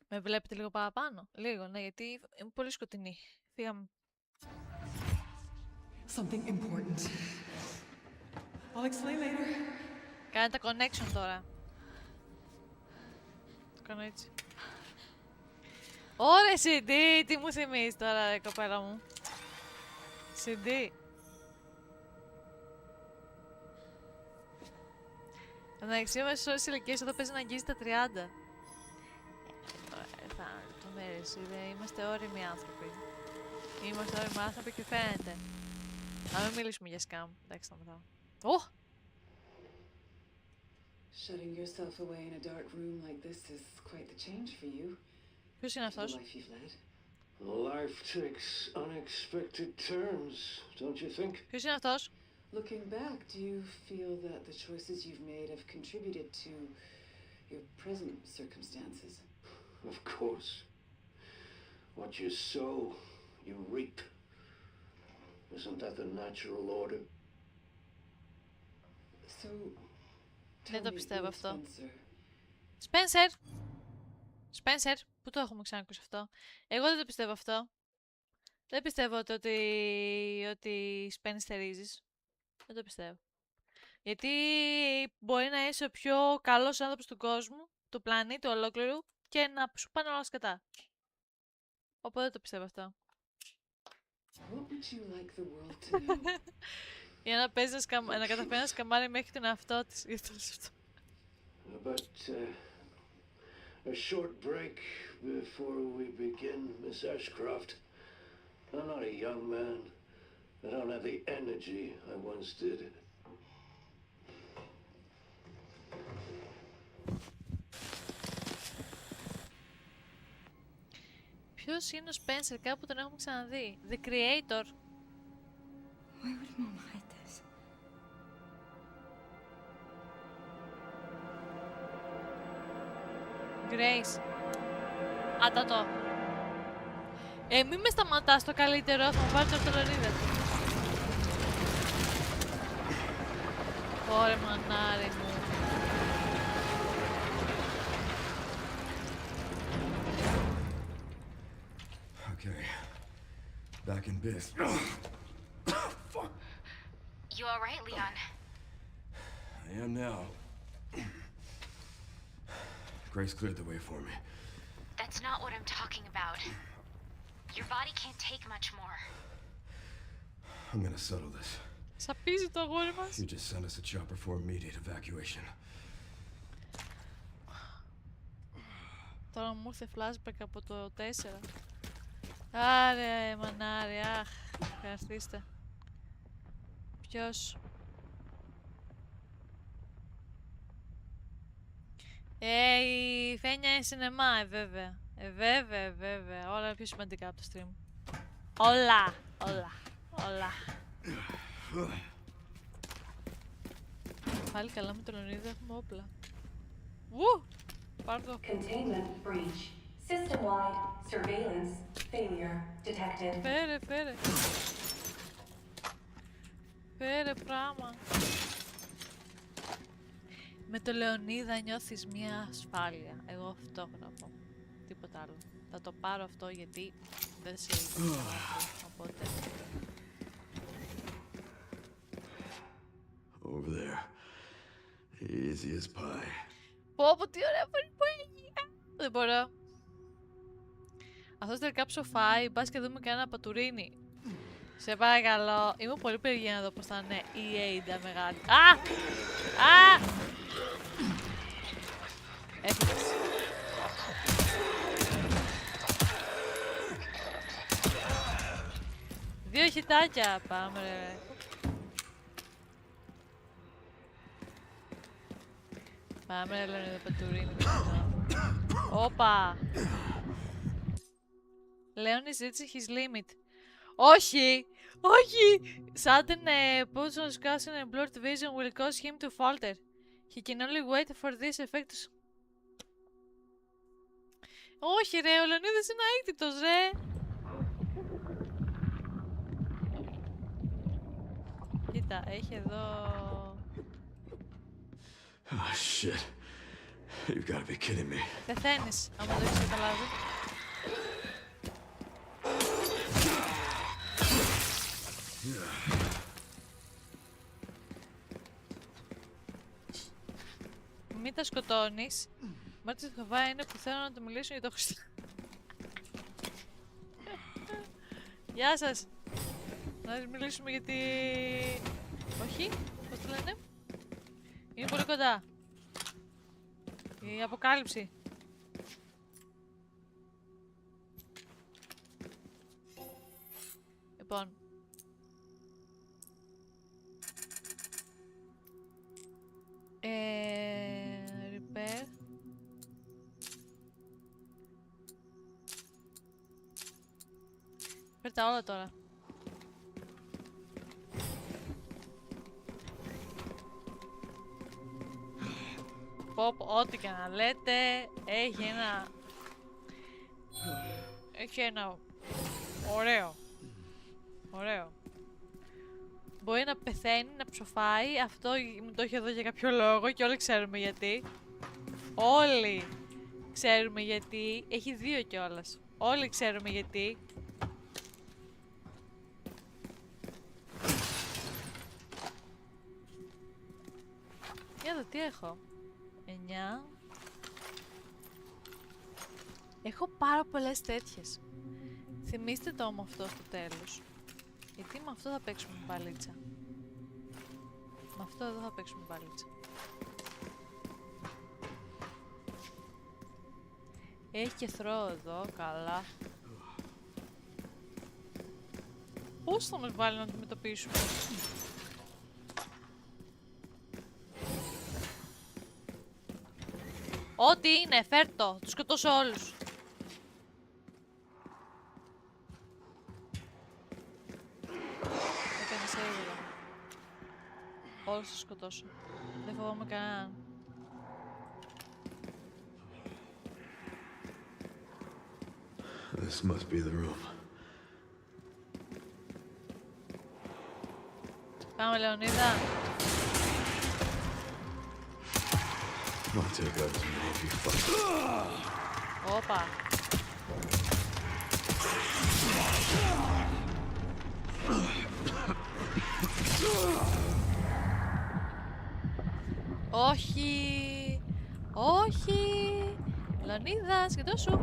Με βλέπετε λίγο παραπάνω. Λίγο, ναι, γιατί είμαι πολύ σκοτεινή. Φύγαμε. Something important. I'll explain later. Κάνε τα connection τώρα. Το κάνω έτσι. Ωρε CD, τι μου θυμίζεις τώρα ρε κοπέλα μου. CD. Εντάξει, είμαστε σε όλες τις ηλικίες εδώ παίζει να αγγίζει τα 30. Το μέρες, είμαστε όριμοι άνθρωποι. Είμαστε όριμοι άνθρωποι και φαίνεται. Να μην μιλήσουμε για σκάμ. Εντάξει, σταματάω. Ω! Shutting yourself away in a dark room like this is quite the change for you. Ποιος είναι For the αυτός? life you've led. Life takes unexpected turns, don't you think? Ποιος είναι αυτός? Looking back, do you feel that the choices you've made have contributed to your present circumstances? Of course. What you sow, you reap. Isn't that the natural order? So, Δεν tell το me, πιστεύω who is αυτό. Spencer? Σπένσερ! Σπένσερ! Πού το έχουμε ξανακούσει αυτό? Εγώ δεν το πιστεύω αυτό. Δεν πιστεύω ότι σπένιστερίζεις. Δεν το πιστεύω. Γιατί μπορεί να είσαι ο πιο καλός άνθρωπος του κόσμου, του πλανήτη ολόκληρου και να σου πάνε όλα σκατά. Οπότε δεν το πιστεύω αυτό. What would you like the world to know? Για να παίζει να καταφέρει να σκαμάρει μέχρι τον εαυτό της. Γι' αυτό λες αυτό. About a short break before we begin, Miss Ashcroft. I'm not a young man. I don't have the energy I once did. Ποιος είναι ο Spencer, κάπου τον έχουμε ξαναδεί. The Creator. Why would Mom hide this? Grace. Άτατο. Μη με σταματάς το καλύτερο, θα μου πάρει το αυτολονίδα. Ωρε μανάρι μου. Okay. Back in biz. Fuck. You alright, Leon? I am now. Grace cleared the way for me. That's not what I'm talking about. Your body can't take much more. I'm gonna settle this. Σαπίζει το αγόρι μας. You just send us a chopper for immediate evacuation. Τώρα μου ήρθε flashback από το 4. Άρε μανάρι, αχ, ευχαριστήστε. Ποιος? Η Φένια είναι σινεμά, βέβαια. Βέβαια. Όλα είναι πιο σημαντικά από το stream. Όλα. Πάλι καλά με τον Λεωνίδα, έχουμε όπλα. Πάρ' το. Containment breach. System-wide surveillance failure detected. Φέρε πράγμα. Με το Λεωνίδα νιώθεις μια ασφάλεια. Εγώ αυτό έχω να πω. Τίποτα άλλο. Θα το πάρω αυτό γιατί δεν σε είδα. Οπότε... Over there. Easy as pie. Πω, τι ωραία πολυ. Δεν μπορώ. Αυτός τελικά ψοφάει, μπας και δούμε κανένα πατουρίνι. Σε παρακαλώ. Είμαι πολύ περίεργη να δω πώς θα είναι η Ada μεγάλη. Έφυγες. Δύο χιτάκια. Πάμε ρε. Πάμε ρε Λεωνίδα πατουρίνι. Όπα. Leonis reaching his limit. Όχι! Sudden pulse on discussion and blurred vision will cause him to falter. He can only wait for this effect to... Όχι ρε, ο Λεωνίδας είναι αίτητος ρε! Κοίτα, έχει εδώ... Oh shit. You've got to be kidding me. Πεθαίνεις, άμα το έχεις καταλάβει. Μην τα σκοτώνεις. Μάρτης Χαβά είναι που θέλω να του μιλήσω για το Χριστό. Γεια σας. Να μιλήσουμε γιατί... Όχι, πώς το λένε. Είναι πολύ κοντά. Η αποκάλυψη. Λοιπόν. Repair. Φέρ' τα όλα τώρα. Ό,τι και να λέτε, έχει ένα ωραίο. Μπορεί να πεθαίνει, να ψοφάει, αυτό μου το έχει εδώ για κάποιο λόγο και όλοι ξέρουμε γιατί. Όλοι ξέρουμε γιατί, έχει δύο κιόλας. Όλοι ξέρουμε γιατί. Για δω τι έχω. 9. Έχω πάρα πολλές τέτοιες. Θυμήστε το όμως αυτό στο τέλος. Γιατί με αυτό θα παίξουμε μπαλίτσα. Με αυτό εδώ θα παίξουμε μπαλίτσα. Έχει και θρό εδώ, καλά. Πώς θα μας βάλει να αντιμετωπίσουμε. Ό,τι είναι, φέρ' το. Τους σκοτώσω όλους. Έκανε σίγουρα. Όλους τους σκοτώσω. Δεν φοβάμαι κανέναν. This must be the room. Πάμε, Λεωνίδα. I'll take out as many of you fuck. Όπα. Όχι. Όχι. Λεωνίδα, σκετώσου.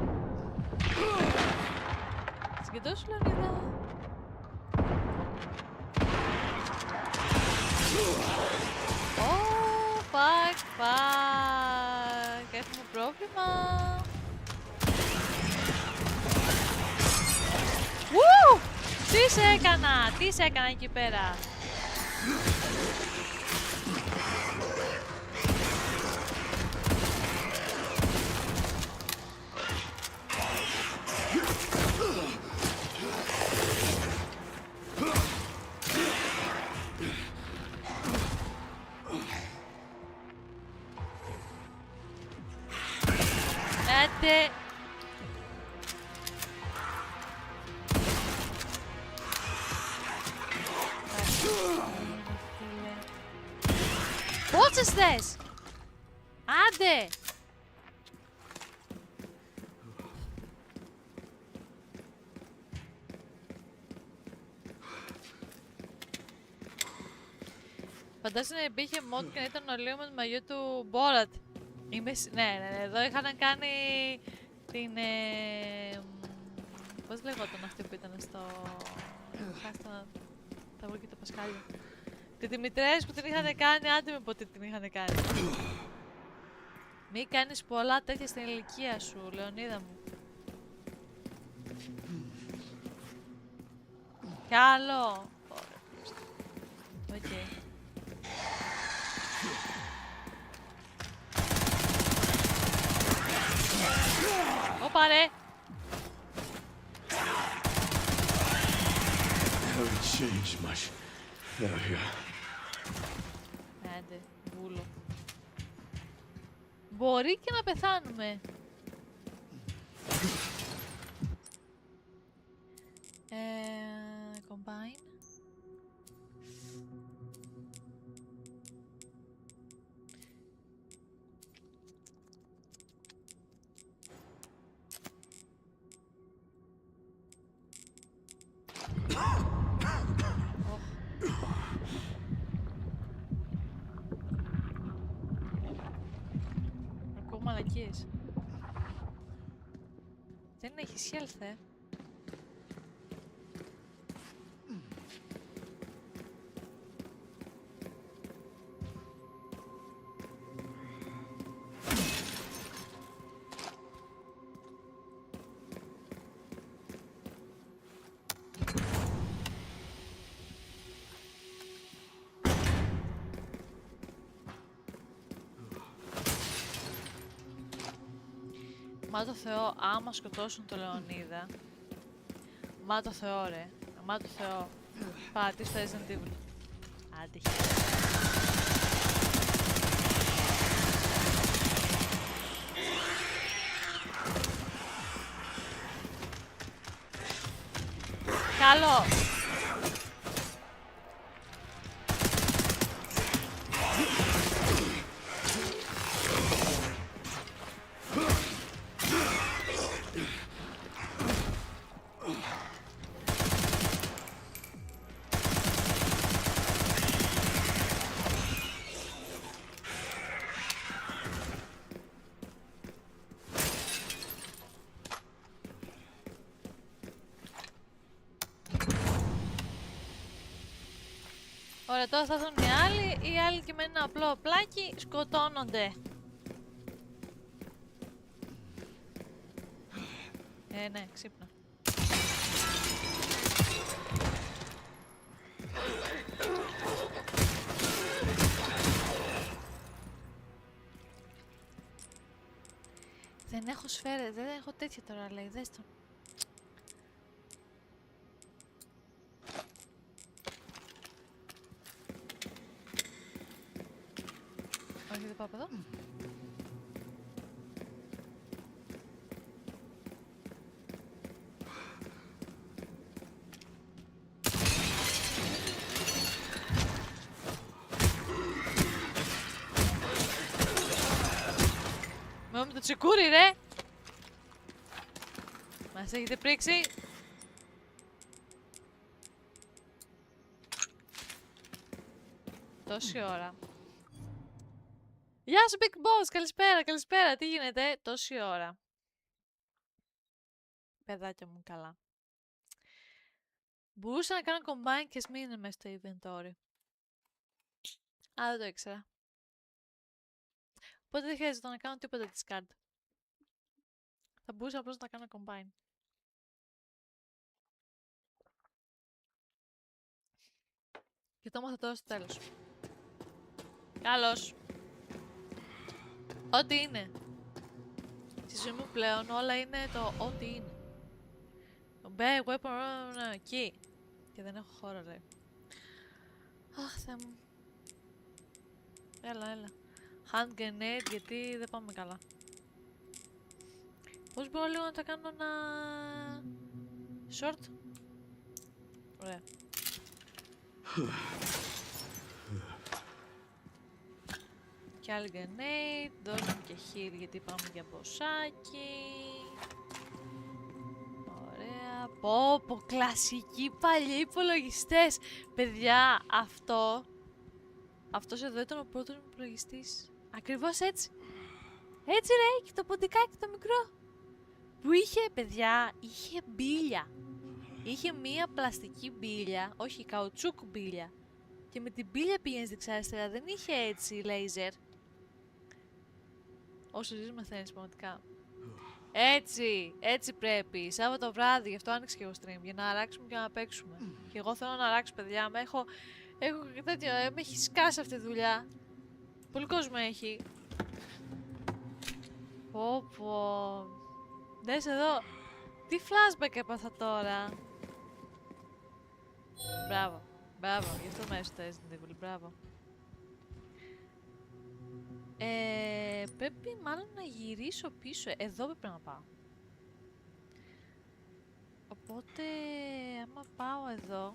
Σκετώσου, Λεωνίδα. Fuck. Έχουμε πρόβλημα. Τι σε έκανα εκεί πέρα. Άντε! Πόσες θες! Άντε! Φαντάζομαι να υπήρχε mod και να ήταν ολίγο με το μαγιό του Borat. Ναι, εδώ είχαν κάνει την... πώς λεγόταν αυτή που ήταν στο... Χάστα τα βγω και τα πασκάλια. Τη Δημητρέας που την είχαν κάνει, άντε με πότε την είχαν κάνει. Μη κάνεις πολλά τέτοια στην ηλικία σου, Λεωνίδα μου. Κι άλλο. Οκ. Ωπα ρε. Haven't changed much out here. Άντε, βούλο. Μπορεί και να πεθάνουμε. Combine. Ακούω μαλακίες. Δεν έχεις health, Μα το Θεό, άμα σκοτώσουν το Λεωνίδα. Μα το Θεό ρε. Μα το Θεό. Πάτη στο Resident Evil. Άντε καλό. Ωραία, τώρα θα έρθουν οι άλλοι. Οι άλλοι και με ένα απλό πλάκι σκοτώνονται. Ναι, ξύπνα. Δεν έχω σφαίρες, δεν έχω τέτοια τώρα, λέει, δες το. Όχι, δεν πάω από εδώ. Με το τσικούρι, ρε! Μας έχετε πρίξει. Τόση ώρα. Γεια σου, Big Boss! Καλησπέρα, καλησπέρα! Τι γίνεται? Τόση ώρα. Παιδάκια μου, καλά. Μπορούσα να κάνω combine και μην είναι μέσα στο inventory. Α, δεν το ήξερα. Οπότε δεν χρειάζεται να κάνω τίποτα discard. Θα μπορούσα απλώς να κάνω combine. Και το έμαθα τώρα στο τέλος. Καλώς. Ό,τι είναι. Στη ζωή μου πλέον όλα είναι το ό,τι είναι. Το bag, weapon, εκεί. Και δεν έχω χώρο, λέει. Αχ, Θεέ μου. Έλα, έλα. Hand grenade, γιατί δεν πάμε καλά. Πώς μπορώ λίγο να τα κάνω να... short. Ωραία. Και άλλη grenade, δώσουμε και heal γιατί πάμε για μποσάκι. Ωραία. Πω, κλασικοί παλιοί υπολογιστές. Παιδιά, αυτός εδώ ήταν ο πρώτος μου υπολογιστής. Ακριβώς έτσι. Έτσι ρε, και το ποντικάκι το μικρό. Που είχε, παιδιά, είχε μπίλια. Είχε μία πλαστική μπίλια, όχι καουτσούκ μπίλια. Και με την μπίλια πήγαινες δεξιά-αριστερά, δεν είχε έτσι λέιζερ. Όσο ζεις μαθαίνεις πραγματικά. Έτσι πρέπει. Σάββατο βράδυ, γι' αυτό άνοιξε και εγώ stream. Για να αράξουμε και να παίξουμε. Και εγώ θέλω να αράξω, παιδιά. Έχω τέτοιο, με έχει σκάσει αυτή τη δουλειά. Πολύ κόσμο έχει. Πω. Δες εδώ. Τι flashback έπαθα τώρα. Μπράβο. Γι' αυτό μου αρέσει το Resident Evil. Μπράβο. Πρέπει μάλλον να γυρίσω πίσω. Εδώ πρέπει να πάω. Οπότε, άμα πάω εδώ...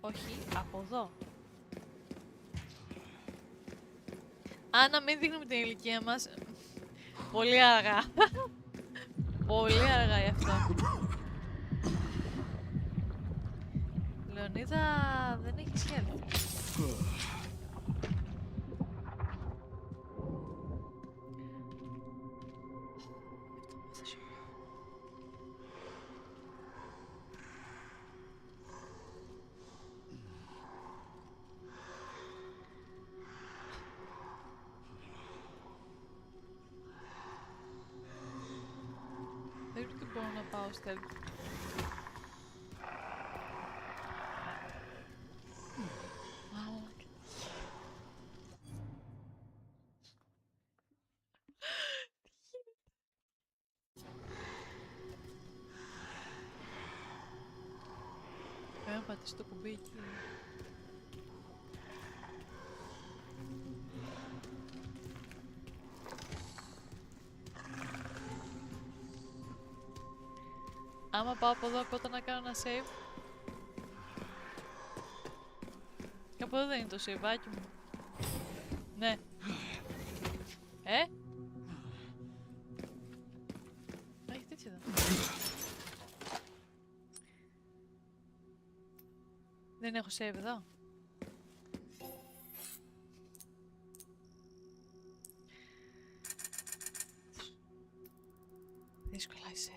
Όχι, από εδώ. Να μην δείχνουμε την ηλικία μας. Πολύ αργά. Πολύ αργά γι' αυτό. Λεωνίδα, δεν έχει σχέδιο. Δεν ξέρω τι μπορώ να πάω stealth. Πρέπει να πατήσω το κουμπί εκεί. Άμα πάω από εδώ, πρώτα να κάνω ένα save. Και από εδώ δεν είναι το save-άκι μου. Ναι. Έχει τέτοιο εδώ. Δεν έχω save εδώ. Δύσκολα είσαι.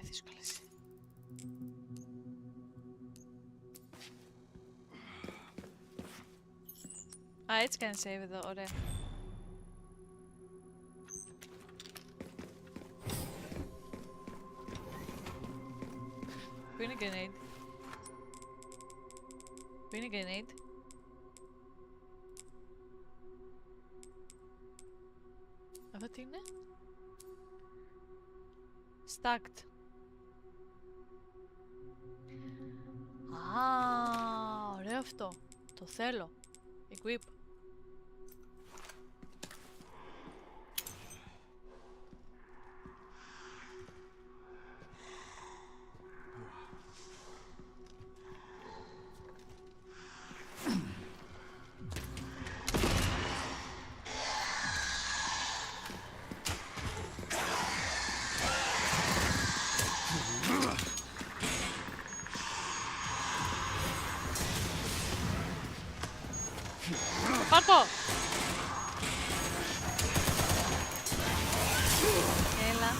Έτσι κάνει save εδώ, ωραία. Πού είναι grenade? Πού είναι grenade? Αυτό τι είναι? Stacked. Ωραίο αυτό. Το θέλω. Equip. Πάρτο! Έλα.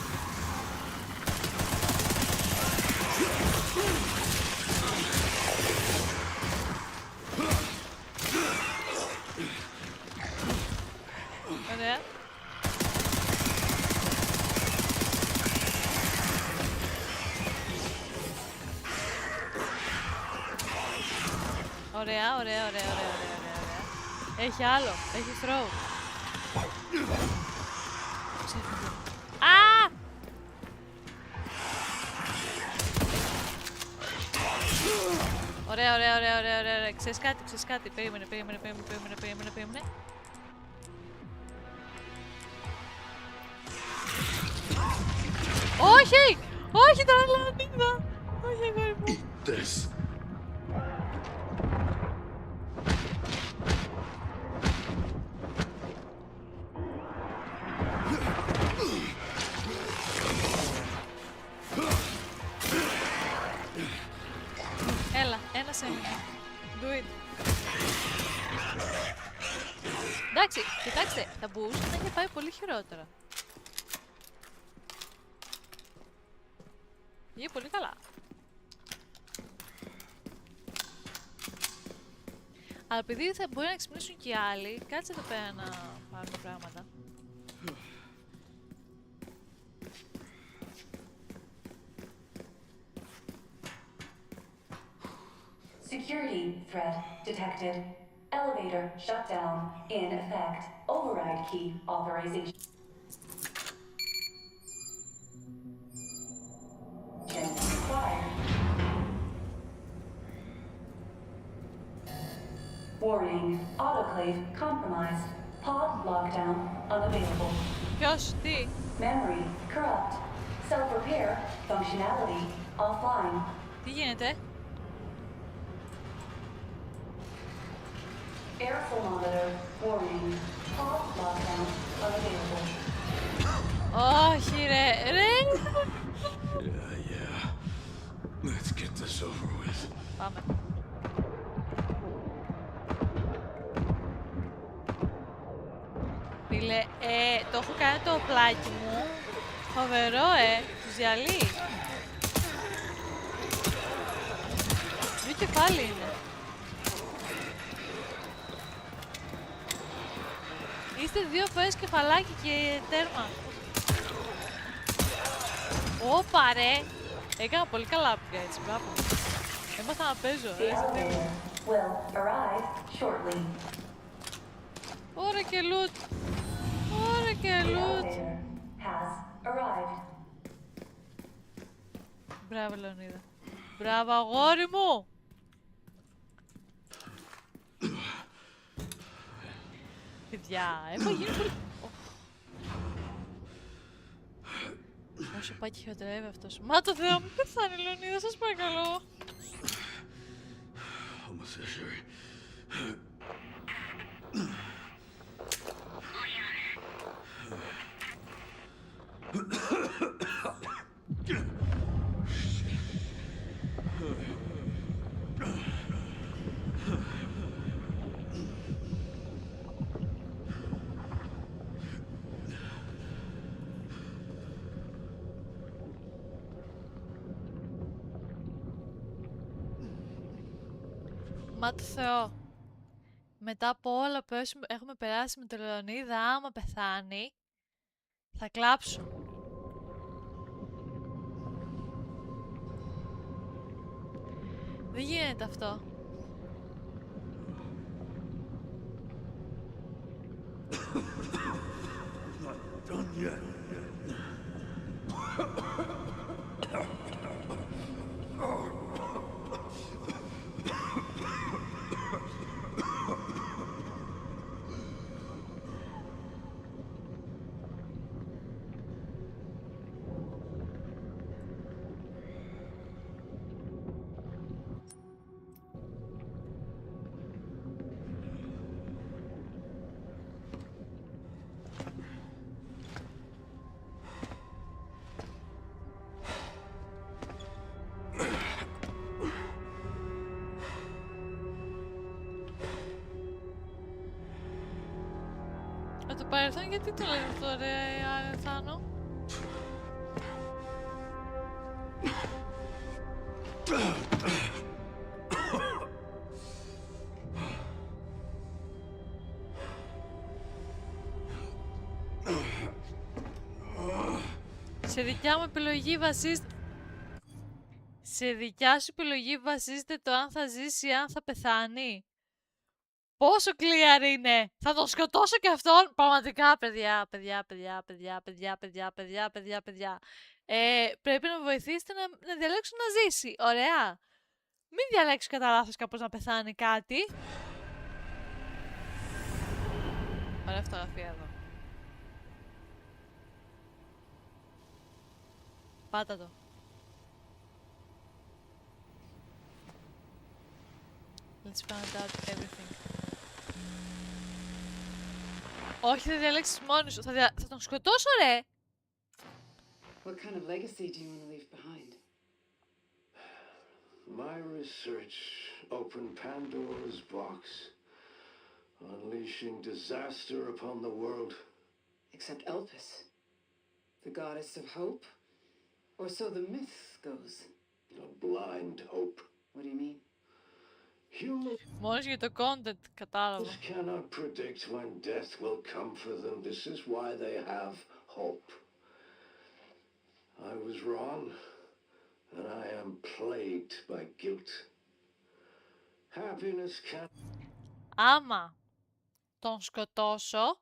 Ωραία. Ωραία. Έχει άλλο, έχει throw. Ωραία. Ξέρεις κάτι. Περίμενε. Όχι! Όχι, τραλάνιδα! Όχι, αγόρι μου. Eat this. Έλα, ένας έμεινε. Do it. Εντάξει, κοιτάξτε, θα μπορούσε να είχε πάει πολύ χειρότερα. Πήγε πολύ καλά. Αλλά επειδή θα μπορεί να ξυπνήσουν και οι άλλοι, κάτσε εδώ πέρα να πάρουμε πράγματα. Security threat detected. Elevator shut down. In effect. Override key authorization. Required. Warning. Autoclave compromised. Pod lockdown unavailable. Ποιος, τι? Memory corrupt. Self-repair functionality offline. Τι γίνεται? Air thermometer warning. Pod lockdown unavailable. Όχι ρε, ρε! Yeah. Let's get this over with. Πάμε. Φίλε, το έχω κάνει το πλάκι μου. Φοβερό, τους διαλύει. Δύο κεφάλι είναι. Είστε δύο φορές κεφαλάκι και τέρμα. Ωπα ρε! Έκανα πολύ καλά πήγα έτσι, μπράβο. Έμαθα να παίζω, The elevator will arrive shortly. Ωραία και λουτ. Ωραία και The λουτ. elevator has arrived. Μπράβο Λεωνίδα. Μπράβο αγόρι μου. Παιδιά, έχω γίνει πολύ... Όσο πάει και χειροτερεύει αυτός. Μα το Θεό μου πεθάνει Λεωνίδα, σας παρακαλώ. Almost sure. Μα το Θεό. Μετά από όλα που έχουμε περάσει με τον Λεωνίδα, άμα πεθάνει, θα κλάψω. Δεν γίνεται αυτό. Not done yet. Το παρελθόν γιατί το λένε αυτό ρε Θάνο? Σε δικιά μου επιλογή βασίζεται... Σε δικιά σου επιλογή βασίζεται το αν θα ζήσει ή αν θα πεθάνει. Πόσο clear είναι! Θα τον σκοτώσω και αυτόν! Πραγματικά, παιδιά. Πρέπει να βοηθήσετε να διαλέξουν να ζήσει. Ωραία. Μην διαλέξει κατά λάθος κάπως να πεθάνει κάτι. Ωραία φωτογραφία εδώ. πάτα το. Let's find out everything. Όχι, θα διαλέξεις μόνος σου. Θα τον σκοτώσω, ρε! What kind of legacy do you want to leave behind? My research opened Pandora's box, unleashing disaster upon the world. Except Elpis, the goddess of hope? Or so the myth goes. A blind hope. What do you mean? Humans Μόνος για το content, κατάλαβα. cannot predict when death will come for them. This is why they have hope. I was wrong, and I am plagued by guilt. Happiness can... Άμα τον σκοτώσω,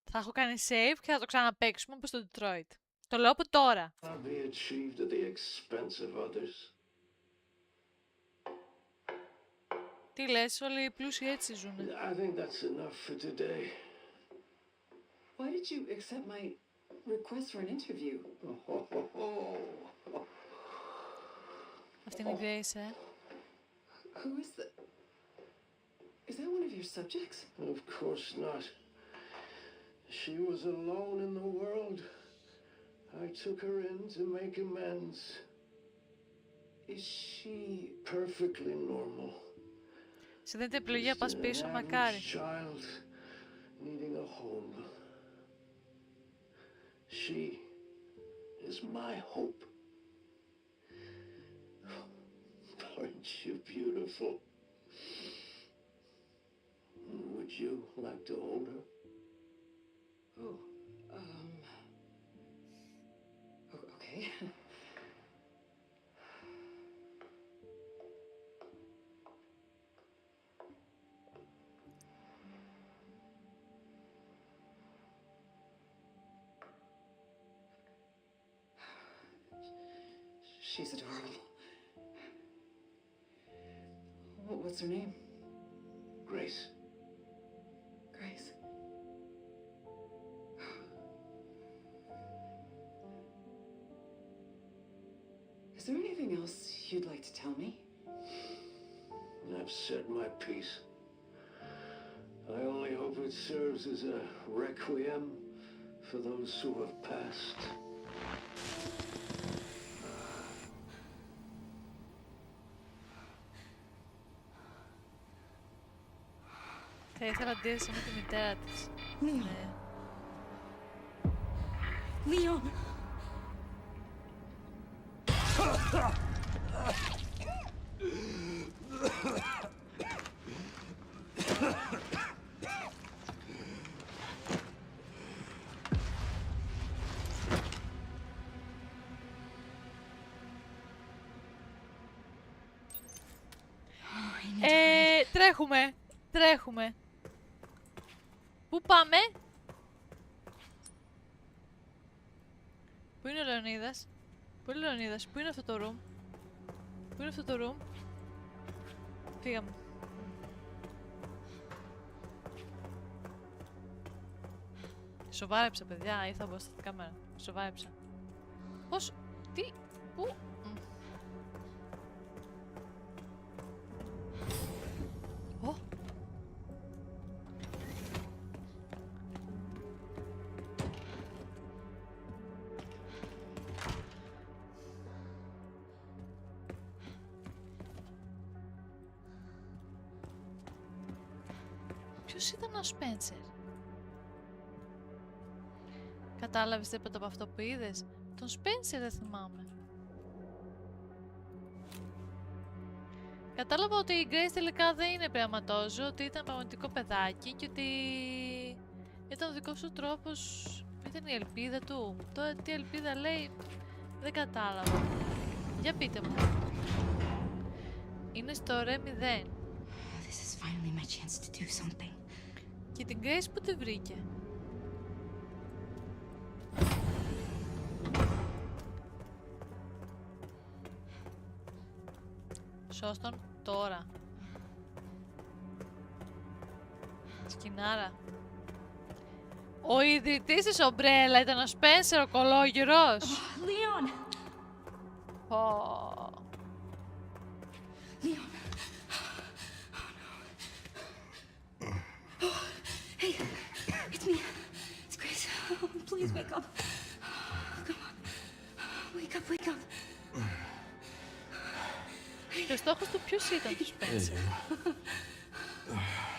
θα έχω κάνει save και θα το ξαναπαίξουμε όπως στο Detroit. Το λέω από τώρα. be achieved at the expense of others. Τι λες, όλοι οι πλούσιοι έτσι ζουν. I think that's enough for today. Why did you accept my request for an interview? Αυτή είναι η Grace, Who is the... Is that one of your subjects? Of course not. She was alone in the world. I took her in to make amends. Is she... Perfectly normal. Σε δίνετε επιλογή να πας πίσω, μακάρι. Child needing a home. She is my hope. Aren't you beautiful? Would you like to hold her? Oh, okay. She's adorable. What's her name? Grace. Grace. Is there anything else you'd like to tell me? I've said my piece. I only hope it serves as a requiem for those who have passed. Θα ήθελα αντίθεση με τη μητέρα της. Leon. Ναι. Leon. Τρέχουμε. Τρέχουμε. Πού πάμε? Πού είναι ο Λεωνίδας? Πού είναι ο Λεωνίδας? Πού είναι αυτό το room? Πού είναι αυτό το room? Φύγαμε. Σοβάρεψα, παιδιά. Ήρθα από στη κάμερα. Σοβάρεψα. Πώς? Τι? Πού? Ω. Ποιος ήταν ο Σπένσερ? Κατάλαβες τίποτα από αυτό που είδες? Τον Σπένσερ δεν θυμάμαι. Κατάλαβα ότι η Grace τελικά δεν είναι πειραματόζω, ότι ήταν πραγματικό παιδάκι και ότι ήταν ο δικός του τρόπος, ήταν η ελπίδα του. Τώρα τι ελπίδα λέει, δεν κατάλαβα. Για πείτε μου. Είναι στο ρε 0. This is finally my chance to do something. Και την Grace που τη βρήκε? Σώστον τώρα. Σκινάρα. Ο ιδρυτής της Ομπρέλα ήταν ο Σπένσερ ο κολόγερος. Leon! Πω. Leon. Oh, no. Oh, hey, it's me. It's Grace. Oh, please wake up. Come on. Wake up, wake up. Και ο στόχος του ποιος ήταν, του Spencer?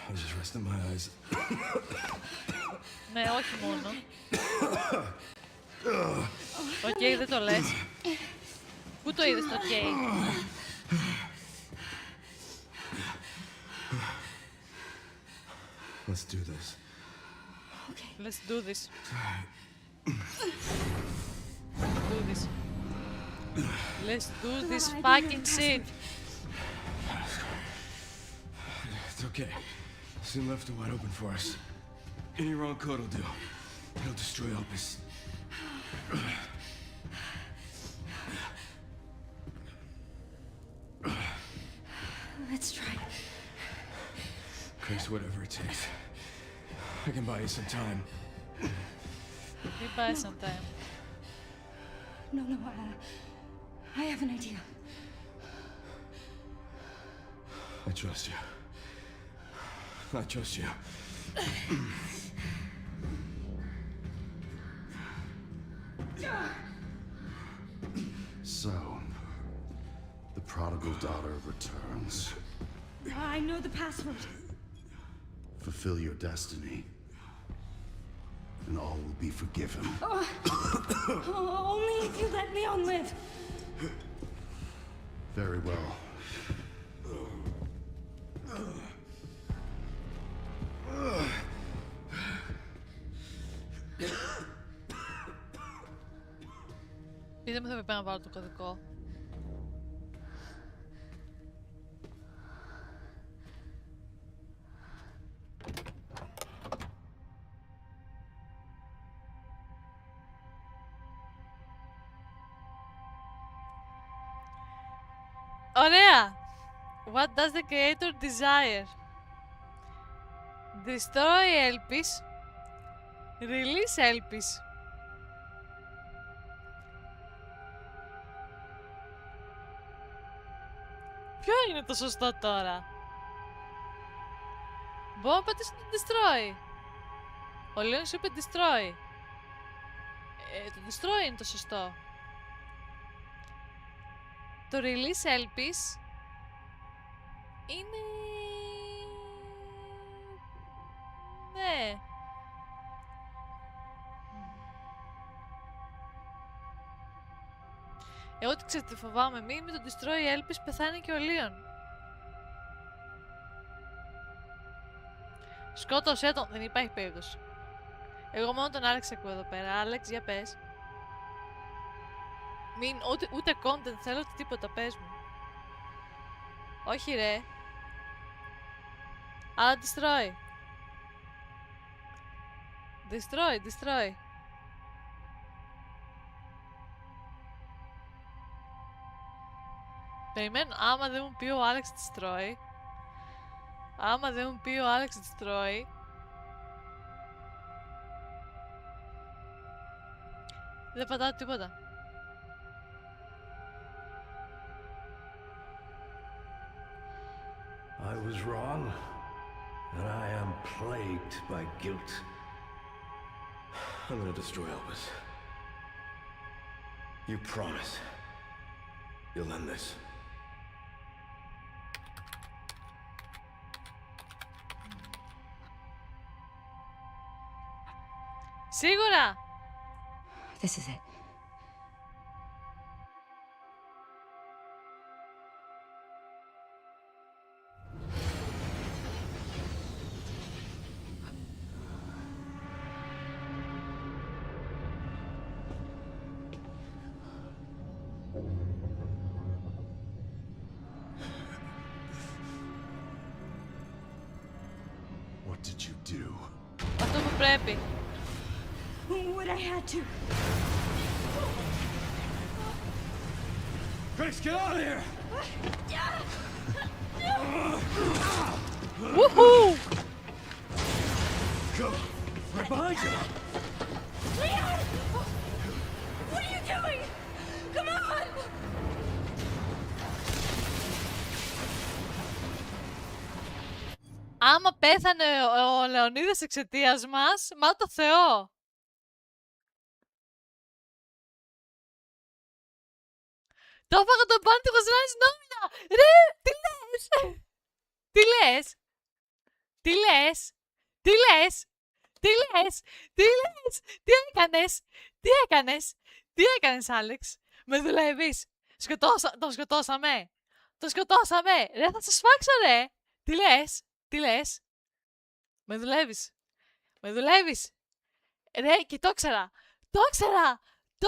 I was just resting my eyes. Ναι, όχι μόνο. Οκ, δεν το λες. Πού το είδες το οκ? Let's do this. Let's do this. Do this. Let's do this fucking shit. It's okay. Soon left it wide open for us. Any wrong code will do. It'll destroy Opus. Let's try. Chris, whatever it takes. I can buy you some time. You buy some time. No, I have an idea. I trust you. I trust you. So, the prodigal daughter returns. I know the password. Fulfill your destiny, and all will be forgiven. Only if you let Leon live. Very well. Δεν μου θα πρέπει να βάλω το κωδικό. Ωραία! What does the creator desire? Destroy Elpis. Release Elpis. Ποιο είναι το σωστό τώρα? Μπορώ να πατήσω το destroy. Ο Λέων σου είπε destroy. Το destroy είναι το σωστό. Το release Elpis είναι... Ναι. Εγώ τι ξέρετε τι φοβάμαι, μη με το destroy Elpis πεθάνει και ο Λέων. Σκότωσέ τον, δεν υπάρχει περίπτωση. Εγώ μόνο τον Άλεξ ακούω εδώ πέρα. Άλεξ, για πες. Μην, ούτε content θέλω, ούτε τίποτα, πες μου. Όχι ρε. Αλλά destroy. Destroy. Περιμένω, άμα δεν μου πει ο Άλεξ destroy. Άμα δεν μου πει ο Άλεξ destroy. Δεν πατάω τίποτα. I was wrong, and I am plagued by guilt. I'm gonna destroy Elvis. You promise you'll end this. Σίγουρα! This is it. What did you do? Αυτό που πρέπει. What I had to. Grace, get out of here! Woohoo! Go! Right behind you! Leon! What are you doing? Come on! Άμα πέθανε ο Λεωνίδας εξαιτίας μας, μα το Θεό. Το έφαγα τον Πάντηγος Ράις νόμινα! Ρε, τι λες! Τι λες! Τι λες! Τι λες! Τι λες! Τι λες! Τι έκανες! Τι έκανες! Τι έκανες, Άλεξ! Με δουλεύεις! Τον σκοτώσαμε! Τον σκοτώσαμε! Ρε, θα σας φάξω, ρε! Τι λες! Τι λες! Με δουλεύεις! Με δουλεύεις! Ρε, και το ήξερα! Το ήξερα! Το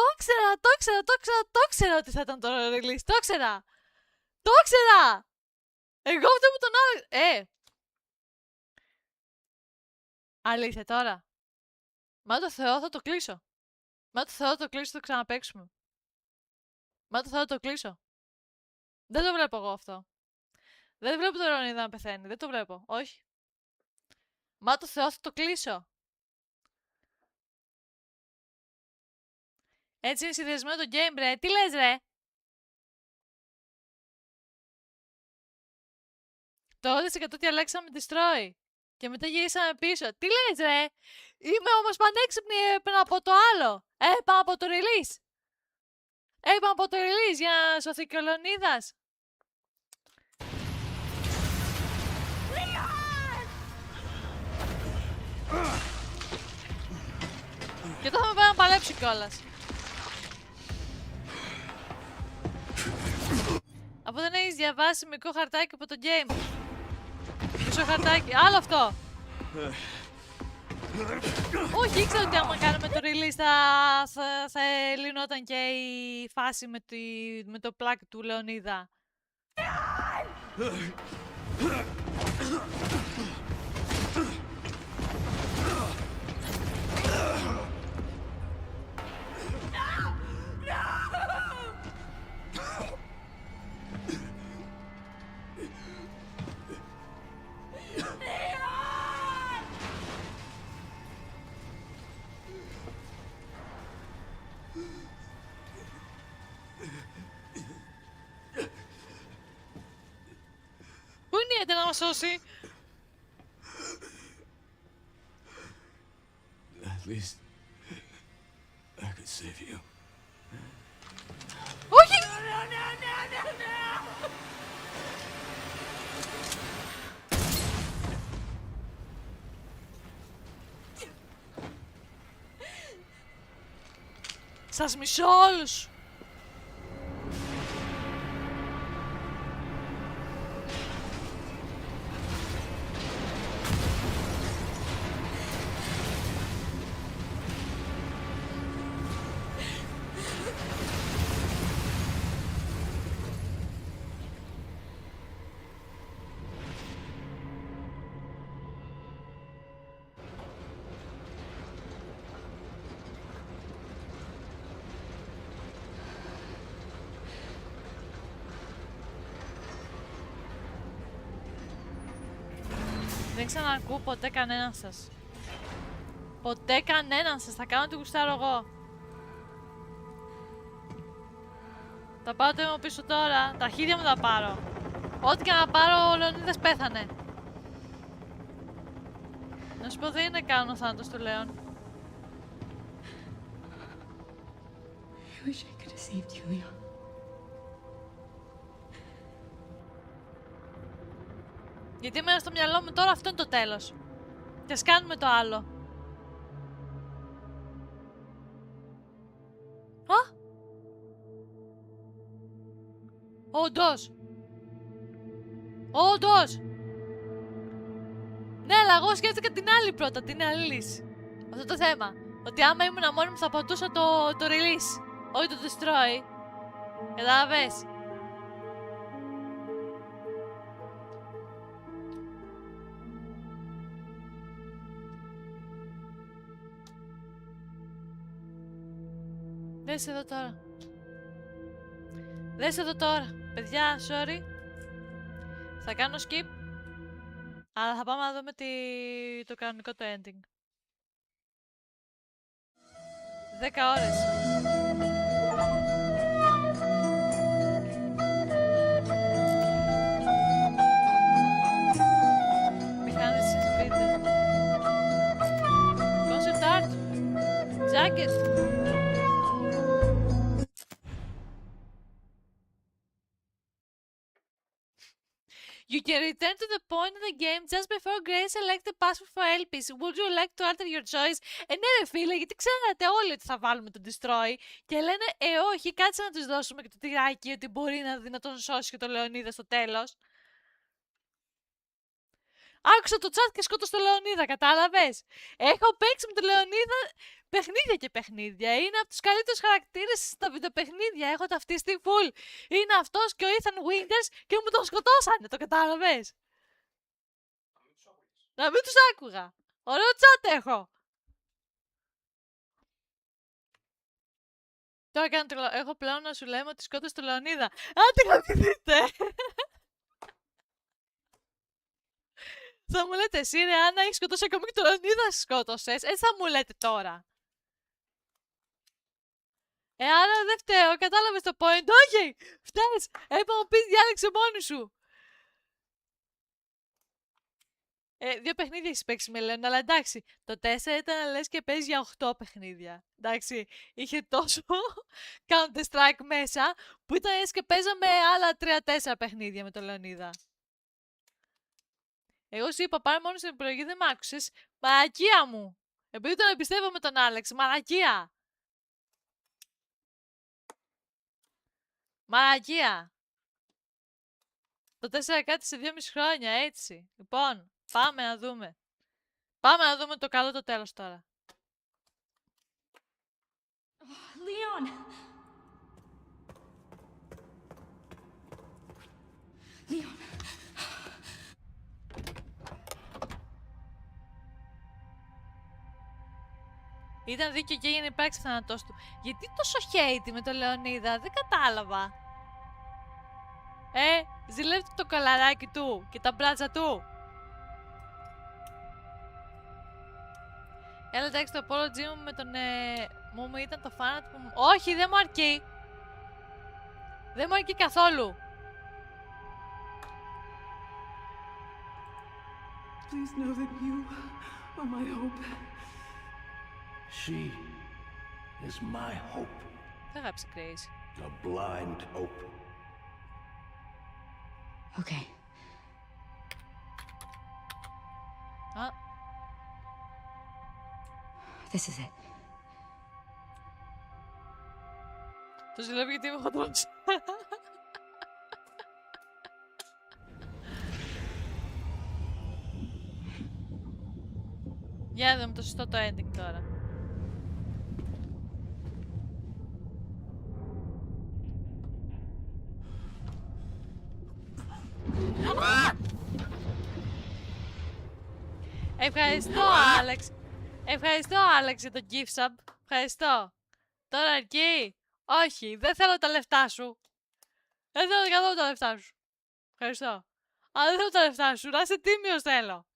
ήξερα ότι θα ήταν το release. Το ήξερα! Το ήξερα! Εγώ αυτό που τον άλλο... Αλήθεια τώρα. Μα το Θεό θα το κλείσω. Μα το Θεό θα το κλείσω, θα το ξαναπαίξουμε. Μα το Θεό θα το κλείσω. Δεν το βλέπω εγώ αυτό. Δεν βλέπω τον Λεωνίδα να πεθαίνει. Δεν το βλέπω. Όχι. Μα το Θεό θα το κλείσω. Έτσι είναι συνδυασμένο το game, ρε. Τι λες, ρε. Το 80% διαλέξαμε destroy. Και μετά γυρίσαμε πίσω. Τι λες, ρε. Είμαι όμως πανέξυπνη, έπαιρνα από το άλλο. Έπαιρνα από το release. Έπαιρνα από το release για να σωθεί και ο Λεωνίδας. Και τώρα θα με πάει να παλέψει κιόλας. Αφού δεν έχεις διαβάσει μικρό χαρτάκι από το game. Μισό χαρτάκι. Άλλο αυτό. Όχι, ήξερα ότι άμα κάνουμε το release θα λυνόταν και η φάση με το πλάκ του Λεωνίδα. Πού είναι η Έντε να μας σώσει? At least I could save you. Όχι! Σας μισώ όλους! Δεν ξανακούω ποτέ κανέναν σας. Ποτέ κανέναν σας. Θα κάνω ό,τι γουστάρω εγώ. Θα πάω το αίμα πίσω τώρα. Τα χέρια μου θα πάρω. Ό,τι και να πάρω, ο Λεωνίδας πέθανε. Να σου πω, δεν είναι καν ο θάνατος του Λέων. I wish I could have saved you, Leon. Γιατί εμένα στο μυαλό μου τώρα αυτό είναι το τέλος. Και ας κάνουμε το άλλο. Α! Όντως! Όντως! Ναι, αλλά εγώ σκέφτηκα την άλλη πρώτα, την άλλη λύση. Αυτό το θέμα. Ότι άμα ήμουν μόνη μου θα πατούσα το release. Όχι το destroy. Κατάλαβες. Δες εδώ τώρα. Δες εδώ τώρα. Παιδιά, sorry. Θα κάνω skip. Αλλά θα πάμε να δούμε το κανονικό το ending. 10 ώρες. Μηχανή μάγκες. You can return to the point in the game just before Grace select the password for LPs. Would you like to alter your choice? Ναι ρε φίλε, γιατί ξέρατε όλοι ότι θα βάλουμε τον Destroy και λένε όχι, κάτσε να τους δώσουμε και το τυράκι ότι μπορεί να τον σώσει και τον Λεωνίδα στο τέλος. Άκουσα το chat και σκότωσα τον Λεωνίδα, κατάλαβες. Έχω παίξει με τον Λεωνίδα παιχνίδια και παιχνίδια. Είναι από τους καλύτερους χαρακτήρες στα βιντεοπαιχνίδια. Έχω ταυτιστεί full. Είναι αυτός και ο Ethan Winters και μου τον σκοτώσανε, το κατάλαβες. Να μην τους άκουγα. Ωραίο chat έχω. Τώρα κάνω τρελό. Έχω πλέον να σου λέμε ότι σκότωσε τον Λεωνίδα. Άντε γαμηθείτε. Θα μου λέτε εσύ ρε Άννα, έχεις σκοτώσει ακόμη και τον Λεωνίδα σκότωσες. Έτσι θα μου λέτε τώρα. Άρα δεν φταίω, κατάλαβες το point. Όχι, φταίς. Έπα μου πεις διάλεξε μόνοι σου. Δύο παιχνίδια έχεις παίξει με λένε, αλλά εντάξει. Το 4 ήταν λες και παίζει για 8 παιχνίδια. Εντάξει, είχε τόσο Counter Strike μέσα που ήταν λες και παίζαμε άλλα 3-4 παιχνίδια με τον Λεωνίδα. Εγώ σου είπα πάρε μόνο στην επιλογή, δεν μ' άκουσες. Μαλακία μου. Επειδή τον εμπιστεύω με τον Άλεξ. Μαλακία. Μαλακία. Το 4 κάτι σε 2,5 χρόνια, έτσι. Λοιπόν, πάμε να δούμε. Πάμε να δούμε το καλό το τέλος τώρα. Leon! Leon. Ήταν δίκαιο και έγινε η πράξη θάνατός του. Γιατί τόσο hate με τον Λεωνίδα, δεν κατάλαβα. Ζηλεύει το καλαράκι του και τα μπράτσα του. Έλα εντάξει το apology μου με τον μου ήταν το φάνατο που μου... Όχι, δεν μου αρκεί. Δεν μου αρκεί καθόλου. Please know that you are my hope. She is my hope. Δεν γράψε Grace. A blind hope. Okay. This is it. Το ζηλεύει γιατί είμαι χοντρός. Για να δούμε το σωστό το ending τώρα. Ευχαριστώ, Άλεξ. Ευχαριστώ, Άλεξ, για το gift sub. Ευχαριστώ. Τώρα αρκεί. Όχι, δεν θέλω τα λεφτά σου. Δεν θέλω καθόλου τα λεφτά σου. Ευχαριστώ. Αλλά δεν θέλω τα λεφτά σου. Να είσαι τίμιος θέλω.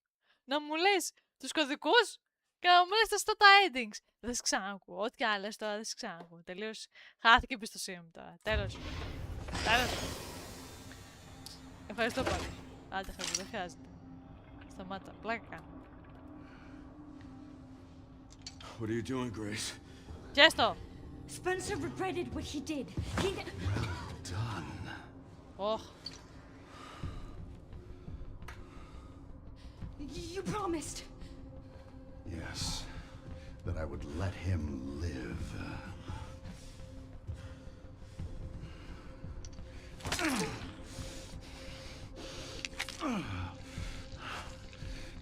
Να μου λες τους κωδικούς και να μου λες τα σωστά τα endings. Δεν σε ξανακούω. Ό,τι και άλλες τώρα δεν σε ξανακούω. Τελείως χάθηκε η εμπιστοσύνη μου τώρα. Τέλος. Τέλος. Ευχαριστώ πολύ. Άντε, χαζό, δεν χρειάζεται. Σταμάτα, πλάκα κάνω. What are you doing, Grace? Κέστο! Spencer regretted what he did. Well done. Oh. You promised. Yes, that I would let him live.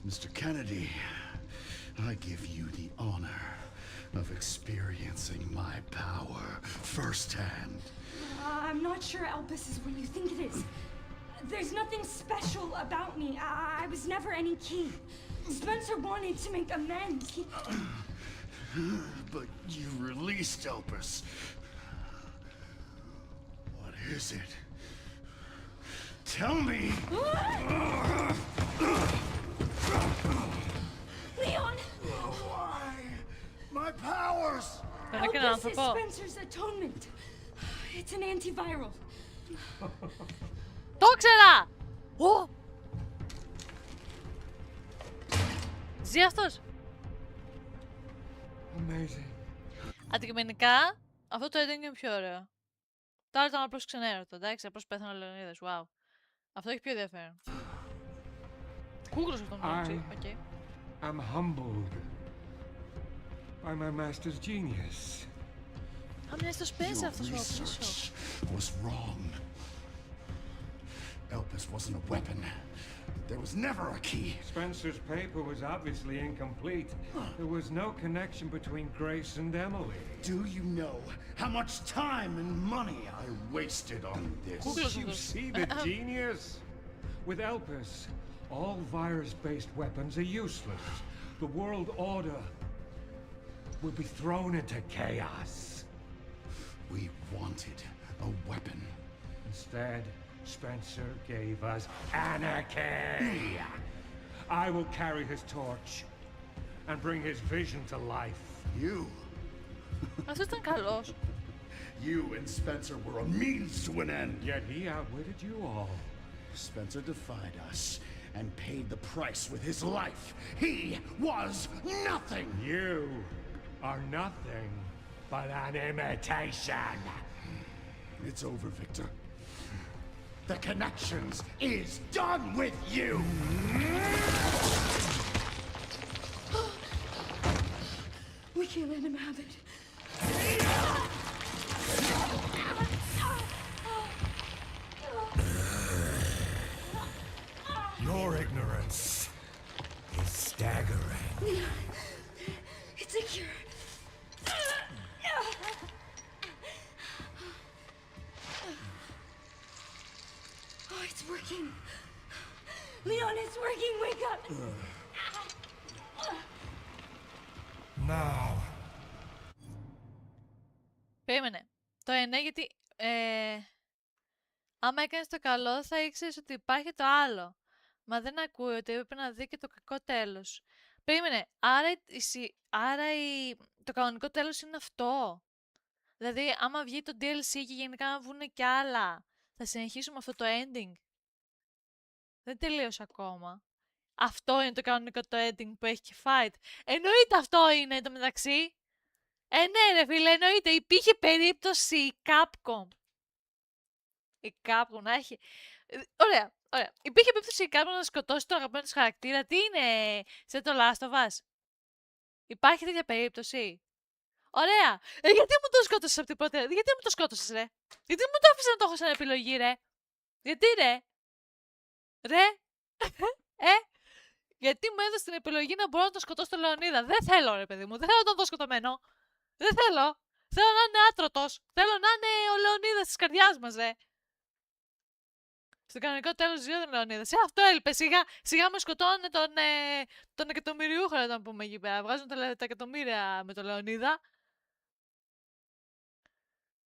Mr. Kennedy, I give you the honor of experiencing my power firsthand. I'm not sure Elpis is what you think it is. There's nothing special about me. I was never any king. Spencer wanted to make amends. But you released Elpis. What is it? Tell me! Leon! Why? My powers! Elpis is Spencer's atonement. It's an antiviral. Το ξέρα! Ω! Ζει αυτός! Amazing. Αντικειμενικά, αυτό το ending είναι πιο ωραίο. Το άλλο ήταν απλώς ξενέρωτο, εντάξει, απλώς πέθανε ο Λεωνίδας, wow. Αυτό έχει πιο ενδιαφέρον. Κούκλος αυτό μου έτσι, οκ. I'm humbled by my master's genius. Α, μοιάζει στο Spencer αυτός ο πίσω. Was wrong. Elpis wasn't a weapon. There was never a key. Spencer's paper was obviously incomplete. There was no connection between Grace and Emily. Do you know how much time and money I wasted on this? You see the genius? With Elpis, all virus-based weapons are useless. The world order will be thrown into chaos. We wanted a weapon. Instead, Spencer gave us anarchy. I will carry his torch and bring his vision to life. You. Αυτός ήταν καλός. You and Spencer were a means to an end. Yet he outwitted you all. Spencer defied us and paid the price with his life. He was nothing. You are nothing but an imitation. It's over, Victor. The Connections is done with you! We can't let him have it. Your ignorance is staggering. It's a cure. Oh, it's working. Leon, it's working. Wake up. Now. Περίμενε. Το 9 γιατί άμα έκανες το καλό θα ήξερες ότι υπάρχει το άλλο. Μα δεν ακούει ότι έπρεπε να δει και το κακό τέλος. Περίμενε. Άρα το κανονικό τέλος είναι αυτό. Δηλαδή άμα βγει το DLC και γενικά να βγουν και άλλα, θα συνεχίσουμε αυτό το ending. Δεν τελείωσε ακόμα. Αυτό είναι το κανονικό το ending που έχει και fight. Εννοείται αυτό είναι εν τω μεταξύ. Ναι ρε φίλε, εννοείται. Υπήρχε περίπτωση η Capcom. Η Capcom να έχει... Ωραία, ωραία. Υπήρχε περίπτωση η Capcom να σκοτώσει το αγαπημένο της χαρακτήρα. Τι είναι σε το Last of Us. Υπάρχει τέτοια περίπτωση. Ωραία. Γιατί μου το σκότωσες από την πρώτη... Γιατί μου το σκότωσες ρε. Γιατί μου το άφησες να το έχω σαν επιλογή ρε. Γιατί ρε. Ρε. Γιατί μου έδωσε την επιλογή να μπορώ να το σκοτώσω τον Λεωνίδα. Δεν θέλω ρε παιδί μου. Δεν θέλω να τον δω σκοτωμένο. Δεν θέλω. Θέλω να είναι άτρωτος. Θέλω να είναι ο Λεωνίδας της καρδιάς μας ρε. Στο κανονικό τέλος ζει ο Λεωνίδας. Αυτό έλειπε. Σιγά μου σκοτώνουν τον εκατομμυριούχο να πούμε εκεί πέρα. Βγάζουν τα εκατομμύρια με τον Λεωνίδα.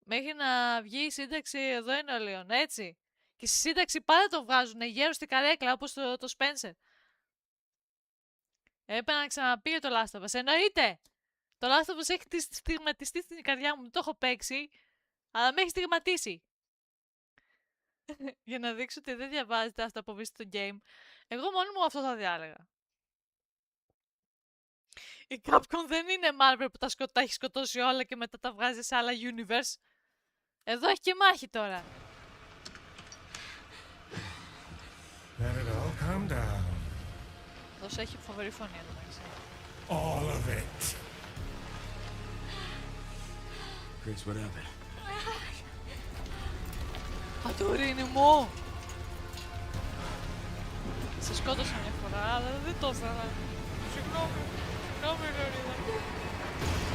Μέχρι να βγει η σύνταξη, εδώ είναι ο Λέων, έτσι. Και στη σύνταξη πάντα το βγάζουν γέρο στην καρέκλα, όπως το Spencer. Έπρεπε να ξαναπεί το Last of Us. Εννοείται! Το Last of Us έχει στιγματιστεί στην καρδιά μου, το έχω παίξει, αλλά με έχει στιγματίσει. Για να δείξω ότι δεν διαβάζετε αυτά που βρίσκεται στο game. Εγώ μόνη μου αυτό θα διάλεγα. Η Capcom δεν είναι Marvel που τα έχει σκοτώσει όλα και μετά τα βγάζει σε άλλα universe. Εδώ έχει και μάχη τώρα. Let it all calm down. Εδώ έχει φοβερή φωνή εδώ μεταξύ. All of it. Grace, what happened? Πατουρίνι μου! Σε σκότωσα μια φορά, αλλά δεν το ήθελα. Συγγνώμη. Συγγνώμη, Λεωνίδα.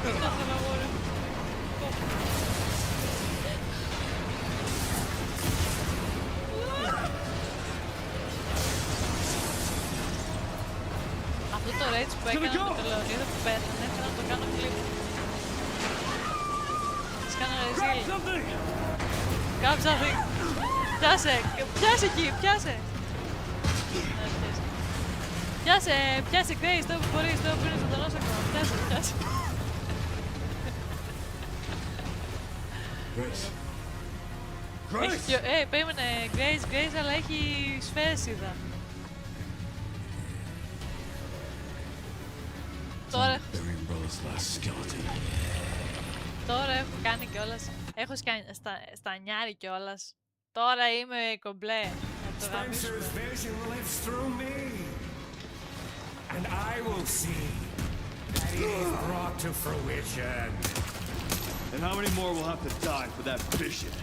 Δεν το ήθελα, αγόρι. Αυτό το rage που έκανα με τον Λεωνίδα που πέθανε, θέλω να το κάνω κλίπ. Της κάνω ρεζίλ. Grab something. Πιάσε εκεί, πιάσε. Πιάσε, Grace, το που μπορείς, το που είναι ζωντανός ακόμα. Πιάσε. Grace! Περίμενε, Grace, αλλά έχει σφαίρες είδα. Τώρα... Τώρα έχω κάνει κιόλας. Έχω στα νιάρι κιόλας. Τώρα είμαι κομπλέ. Spencer's vision lives through me, and I will see that it is brought to fruition. And how many more will have to die for that vision?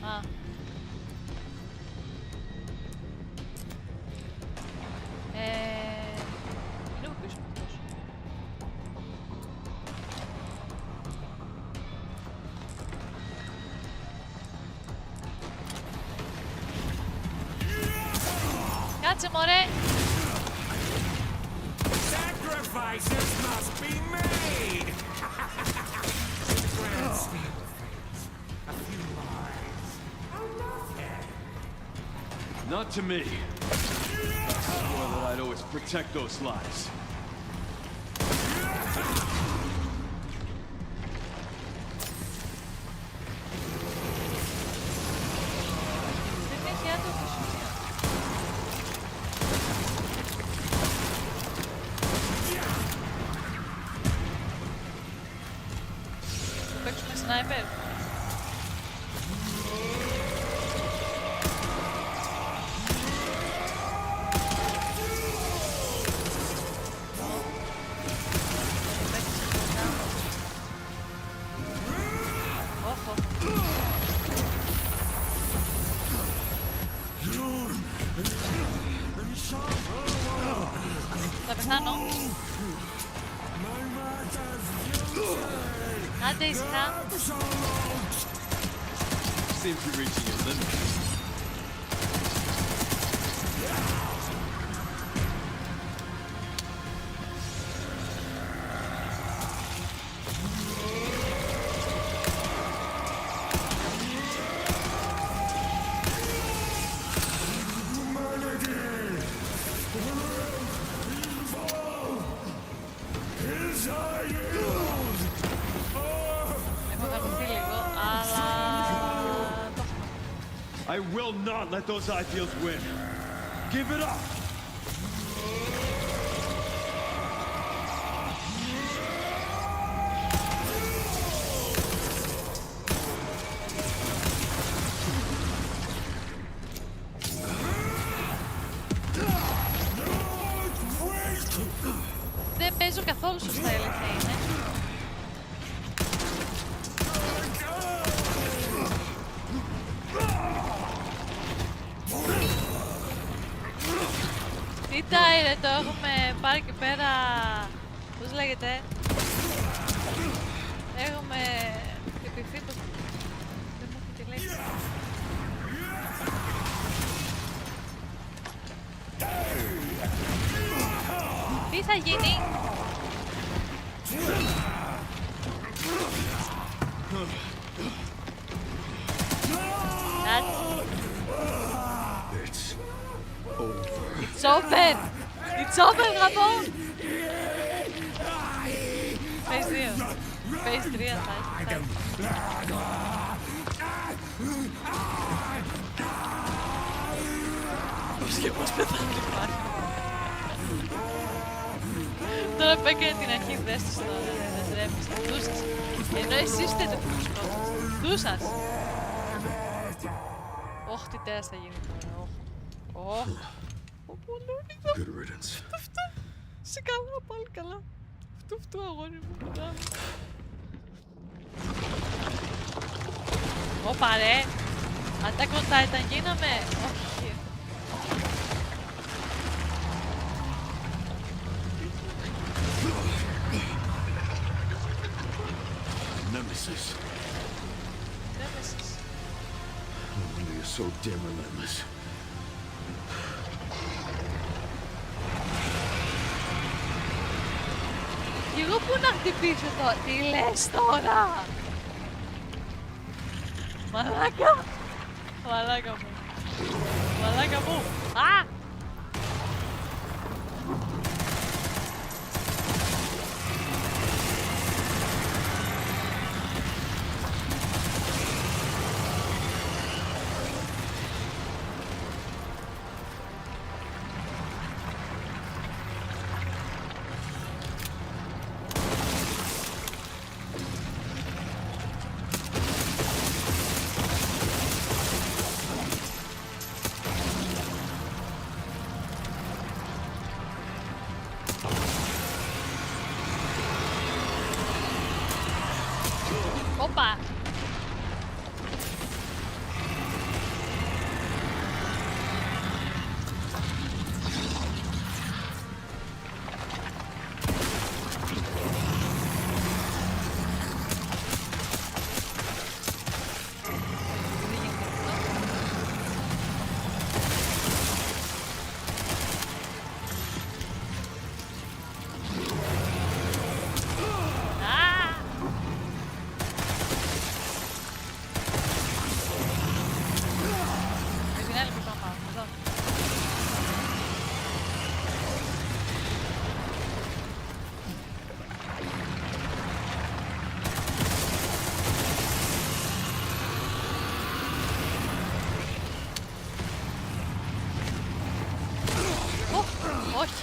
Α. Είναι από πίσω αυτός. Κάτσε μωρέ! Sacrifices must be made. In the grand scheme of things, a few lives are nothing. Not to me. Well, that I'd always protect those lives. Δεν έχει άτομο σημείο. Θα παίξουμε σνάιπερ. Θα πεθάνω. Άντε ήσυχα. Seems to be reaching its limit. Έχω γαμηθεί λίγο, αλλά... I will not let those ideals win. Give it up! Δεν παίζω καθόλου σωστά, η αλήθεια είναι. Τι τάιρε, το έχουμε πάρει εκεί πέρα. Πώς λέγεται? Έχουμε χτυπηθεί. Δεν μου έχει τη λέξη. Τι θα γίνει? It's over. It's over! It's over, γαμό! Phase 2. Phase 3 θα έχει. Πώς και πώς πεθάνει υπάρχει. Τώρα που έκανε την αρχή, δες τους τώρα, δεν τρέπεις, δούσας. Ενώ εσείς είστε το πρώτος. Δούσας. Ωχ, τι τέρας θα γίνει τώρα, ωχ. Good riddance. Σε καλά, πάλι καλά. Αυτό αγόρι μου, κοντά. Ωπα ρε. Attack on Titan γίναμε. Όχι. Nemesis. Nemesis. No wonder you're so damn relentless. Κι εγώ πού να χτυπήσω τώρα, τι λες τώρα? Μαλάκα! Μαλάκα μου. Μαλάκα μου. Α!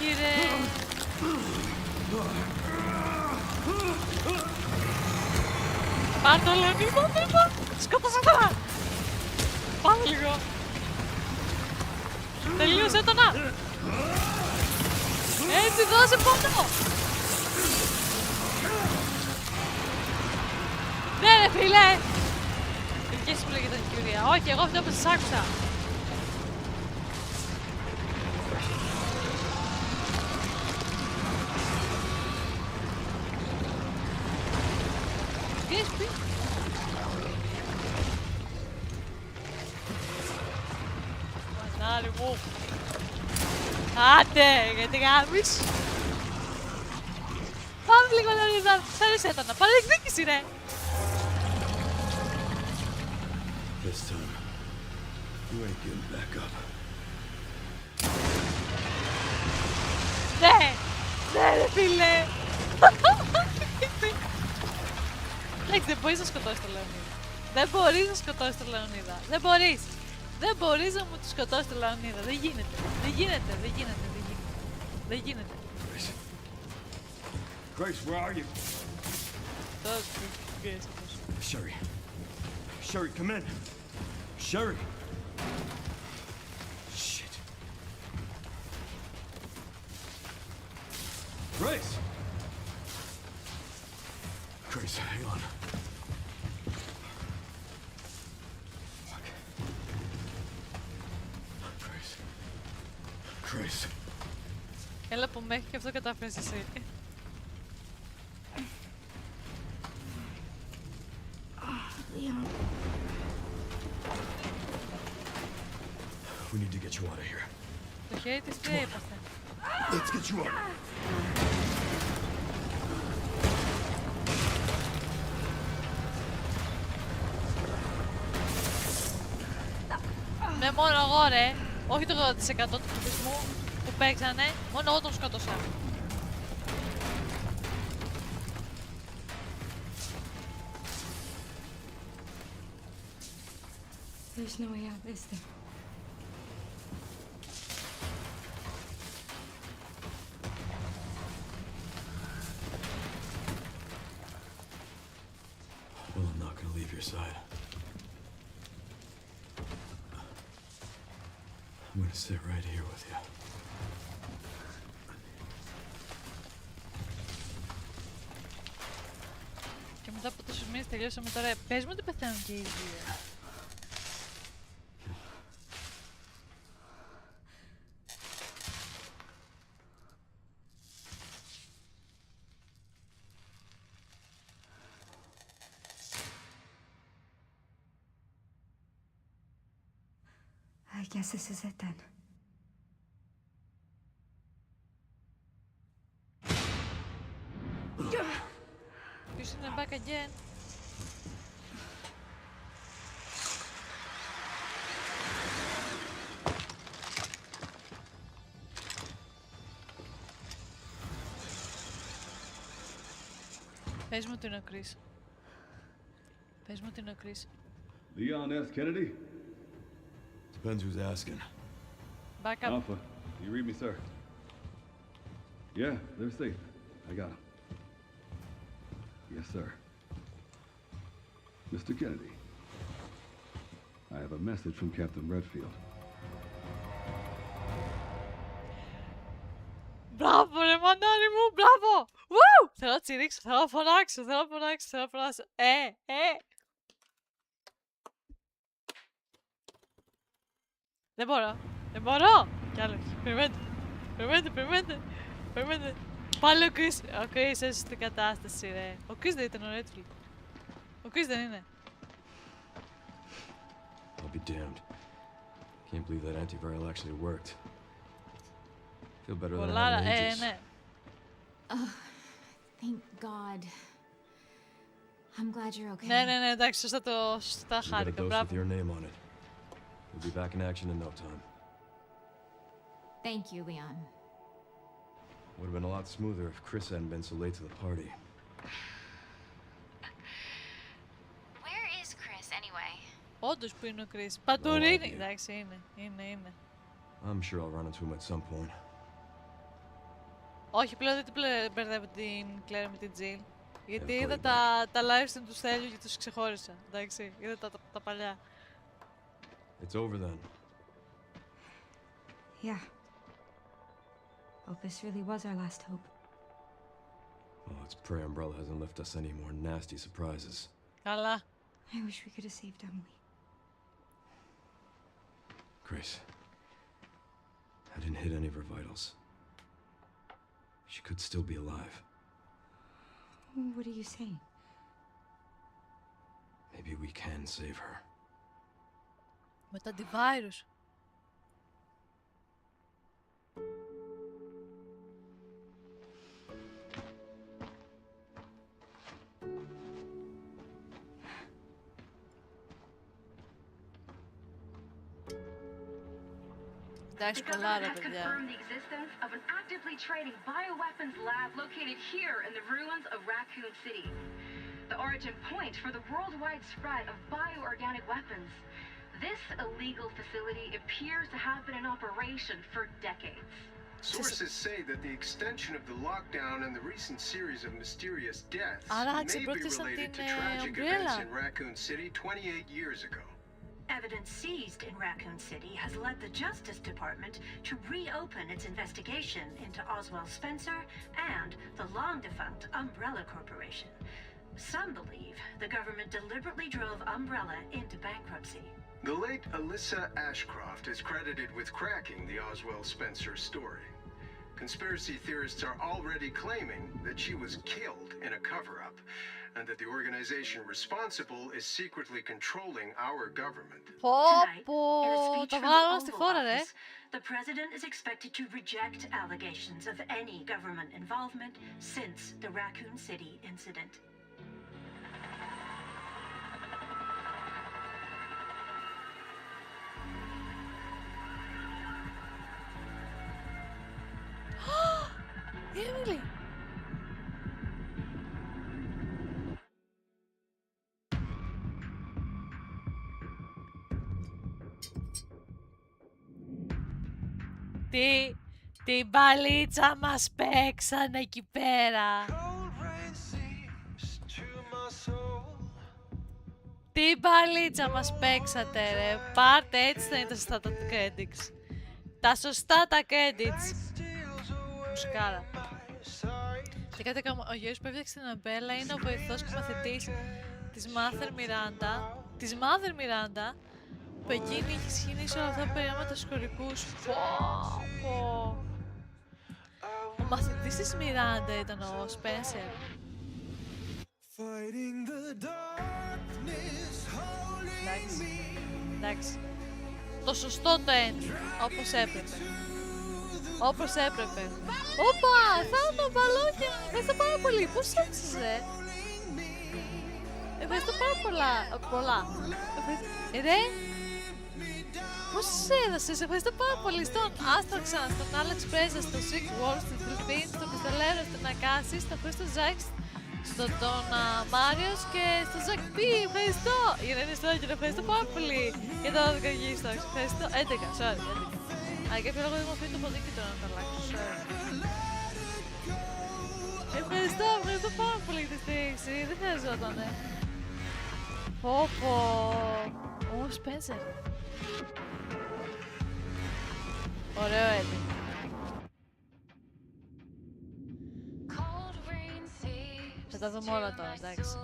Όχι ρε. Πάρ' το Λεωνίδα, σκότωσε τώρα. Πάμε λίγο. Τελείωσε το να. Έτσι, δώσε πόνο. Ναι ρε φίλε. Και εσύ που λέγεται η κυρία. Όχι, εγώ αυτό που σας άκουσα. Τι έχεις πει? Μανάρι μου. Άντε, γιατί γάμεις. Πάμε λίγο να δει, θέλεις έτανα. Πάρε εκδίκηση ρε. This time, you ain't getting back up. Ναι, ναι ρε φίλε. Εντάξει, δεν μπορείς να σκοτώσεις τον Λεωνίδα. Δεν μπορείς να σκοτώσεις τον Λεωνίδα. Δεν μπορείς. Δεν μπορείς να μου του σκοτώσεις τον Λεωνίδα. Δεν γίνεται. Δεν γίνεται. Δεν γίνεται. Δεν γίνεται. Δεν γίνεται. Grace, where are you? Sherry. Sherry, come in. Sherry. Shit. Grace. Grace, hang on. Fuck. Grace. Grace. Έλα που μέχρι και αυτό κατάφερες εσύ. Leon. We need to get you out of here. Το χέρι της τι έπαθε. Let's get you out. Ναι, μόνο εγώ ρε. Όχι το 80% του πληθυσμού που παίξανε. Μόνο εγώ τον σκότωσα. There's no way out, is there? Well, I'm not gonna leave your side. I'm gonna sit right here with you. Και μετά από τόσους μήνες τελειώσαμε τώρα. Πες μου ότι πεθαίνουν και οι δύο. I guess this is it then. Ποιος είναι back again? Πες μου ότι είναι ο Chris. Πες μου ότι είναι ο Chris. Leon S. Kennedy? Depends who's asking. Back up. Alpha, you read me, sir? Yeah, they're safe. I got them. Yes, sir. Mr. Kennedy, I have a message from Captain Redfield. Μπράβο ρε μανάρι μου, μπράβο! Woo! Θέλω να τσιρίξω, θέλω να φωνάξω, θέλω να φωνάξω, θέλω να φωνάξω. Δεν μπορώ, δεν μπορώ! Κι άλλο, περιμένετε. Πάλι ο Chris έσαι στην κατάσταση ρε. Ο Chris δεν ήταν ο Redfield. Ο Chris δεν είναι. I'll be damned. Can't believe that antiviral actually worked. Feel better than I have in ages. Ναι. Oh, thank God. I'm glad you're okay. Ναι, εντάξει, σωστά You got a χάρηκα, dose with μπράβο. your name on it. We'll be back in action in no time. Thank you, Leon. Would have been a lot smoother if Chris hadn't been so late to the party. Where is Chris, anyway? Όντως που είναι ο Chris. Πατουρίνη. Εντάξει, είναι. I'm sure I'll run into him at some point. Όχι, πλέον δεν την μπερδεύω την Κλέρα με την Jill. Γιατί Έχω είδα τα live stream του Στέλιου και τους ξεχώρισα. Εντάξει, είδα τα παλιά. It's over then. Yeah. Opus really was our last hope. Well, let's pray Umbrella hasn't left us any more nasty surprises. Καλά. I wish we could have saved Emily. Grace, I didn't hit any of her vitals. She could still be alive. What are you saying? Maybe we can save her. Με το antivirus. The government has confirmed the existence of an actively trading bioweapons lab located here in the ruins of Raccoon City. The origin point for the worldwide spread of bioorganic weapons. This illegal facility appears to have been in operation for decades. Sources say that the extension of the lockdown and the recent series of mysterious deaths may be related to tragic events in Raccoon City 28 years ago. Evidence seized in Raccoon City has led the Justice Department to reopen its investigation into Oswald Spencer and the long-defunct Umbrella Corporation. Some believe the government deliberately drove Umbrella into bankruptcy. The late Alyssa Ashcroft is credited with cracking the Oswald Spencer story. Conspiracy theorists are already claiming that she was killed in a cover-up, and that the organization responsible is secretly controlling our government. Tonight, in a speech from the Oval Office, the president is expected to reject allegations of any government involvement since the Raccoon City incident. Emily! Τι μπαλίτσα μας παίξανε εκεί πέρα. Τι μπαλίτσα μας παίξατε ρε. Πάρτε, έτσι θα είναι τα σωστά τα credits. Τα σωστά τα credits. Μουσικάρα. Και κάτι ακόμα, ο γιος που έφτιαξε την Αμπέλα είναι ο βοηθός και μαθητής της Mother Miranda, που εκείνη είχε σχηνήσει όλα αυτά που περίμενα τους χωρικούς. Ο μαθητής της Μιράντα ήταν ο Σπένσερ. Εντάξει. Το σωστό το end, όπως έπρεπε. Όπως έπρεπε. Όπα! Θάνο, μπαλόνια! Ευχαριστώ πάρα πολύ. Πώς έψεις, ρε? Ευχαριστώ πάρα πολλά. Ρε! Πώς έδωσες? Ευχαριστώ πάρα πολύ στον Άστραξαν, στον Άλεξ Πρέζα, στον Sick Wars, στον Φιλιππίν, στον Πιστολέρο, στον Ακάση, στον Χρήστο Ζάκης, στον Μάριος και στον Ζακ Πι. Ευχαριστώ! Για να είναι στο όγκυρο, ευχαριστώ πάρα πολύ για τα 12 γύστος. Ευχαριστώ. 11, sorry. Για κάποιο λόγο δεν μου αφήνει το ποδίκι τώρα να τα αλλάξω. Ευχαριστώ πάρα πολύ για τη στήριξη. Δεν χρειαζότανε. Πω. Ω, Σπένσερ. Ωραίο έντυπο. Θα τα δούμε όλα τώρα, εντάξει.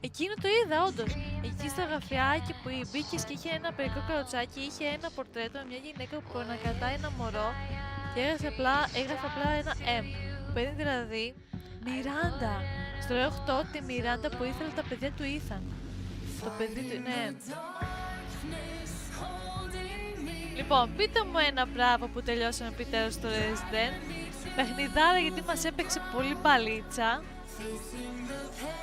Εκείνο το είδα όντως. Εκεί στο γραφιάκι που μπήκες και είχε ένα περικό καροτσάκι, είχε ένα πορτρέτο με μια γυναίκα που ανακατάει ένα μωρό και έγραφε απλά ένα M. Που είναι δηλαδή Μιράντα. Στο λέω 8 τη Μιράντα που ήθελε τα παιδιά του Ήθαν. Το παιδί του είναι M. Λοιπόν, πείτε μου ένα μπράβο που τελειώσαμε επιτέλους στο Resident. Παιχνιδάρα γιατί μας έπαιξε πολύ μπαλίτσα.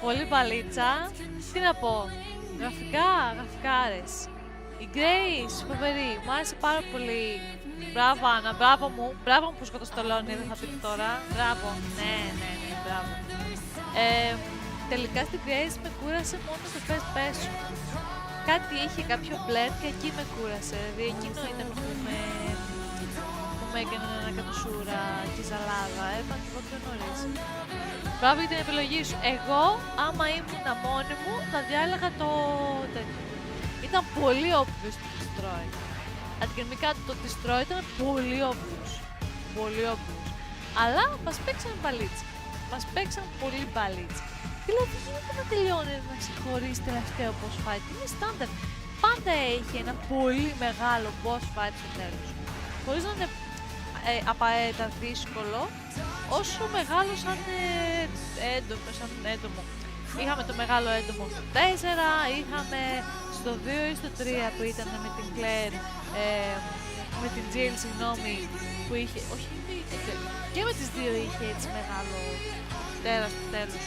Πολύ μπαλίτσα. Τι να πω. Γραφικάρες. Η Grace, φοβερή. Μου άρεσε πάρα πολύ. Μπράβο Άννα, μπράβο μου. Μπράβο μου που σκοτώ στο Λόνι, δεν θα πείτε τώρα. Μπράβο. Ναι, μπράβο. τελικά στην Grace με κούρασε μόνο το first person. Κάτι είχε, κάποιο blend και εκεί με κούρασε. Δηλαδή εκείνο ήταν που με έκανε ένα κατοσούρα και ζαλάδα. Έπα και εγώ πιο νωρίς. Μπράβο για την επιλογή σου. Εγώ, άμα ήμουν μόνη μου, θα διάλεγα το τέτοιο. Ήταν πολύ obvious το destroy. Αντικειμενικά το destroy ήταν πολύ obvious. Πολύ obvious. Αλλά μας παίξαν μπαλίτσα. Μας παίξαν πολύ μπαλίτσα. Δηλαδή γίνεται να τελειώνει να ξεχωρίσει τελευταίο boss fight. Είναι standard. Πάντα έχει ένα πολύ μεγάλο boss fight στο τέλος. Χωρίς να είναι απαραίτητα δύσκολο, όσο μεγάλο σαν έντομο. Είχαμε το μεγάλο έντομο στο 4, είχαμε στο 2 ή στο 3 που ήταν με την Claire, με την Jill, συγγνώμη, που είχε, όχι, και με τις δύο είχε έτσι μεγάλο τέρας στο τέλος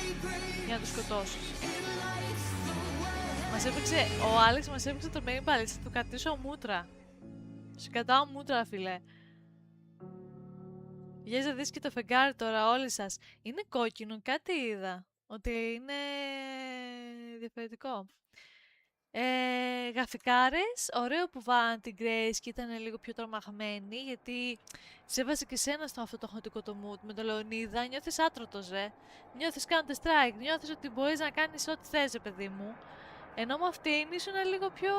για να το σκοτώσεις. Ο Άλεξ μας έπαιξε το main balance, θα του κατήσω μούτρα. Σου κατάω μούτρα, φίλε. Για να δεις και το φεγγάρι τώρα όλοι σας. Είναι κόκκινο, κάτι είδα. Ότι είναι διαφορετικό. Γραφικάρες, ωραίο που βάλαν την Grace και ήταν λίγο πιο τρομαγμένη, γιατί σε έβασε και σένα στο αυτό το χωτικό το mood με τον Λεωνίδα. Νιώθεις άτρωτος, νιώθεις κάνετε strike, νιώθεις ότι μπορείς να κάνεις ό,τι θες, παιδί μου. Ενώ με αυτήν ήσουν λίγο πιο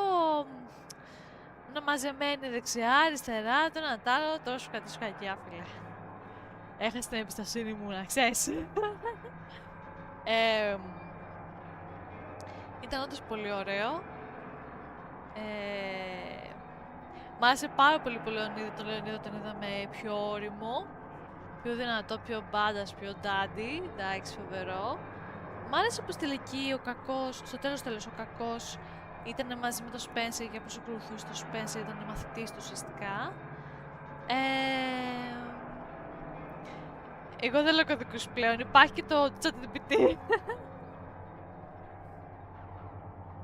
μαζεμένη δεξιά, αριστερά, το ένα τ' άλλο, τώρα σου κατήσω κακιά, φίλε. Έχασε την εμπιστοσύνη μου, να ξέρεις. Ήταν όντως πολύ ωραίο. Μ' άρεσε πάρα πολύ το Λεωνίδα τον είδαμε πιο όριμο, πιο δυνατό, πιο badass, πιο daddy, εντάξει, φοβερό. Μ' άρεσε πως τελική ο κακός, στο τέλος ο κακός ήταν μαζί με τον Spencer και πως ακολουθούσε τον Spencer, ήταν μαθητής του ουσιαστικά. Εγώ δεν λέω κωδικούς πλέον, υπάρχει και το ChatGPT.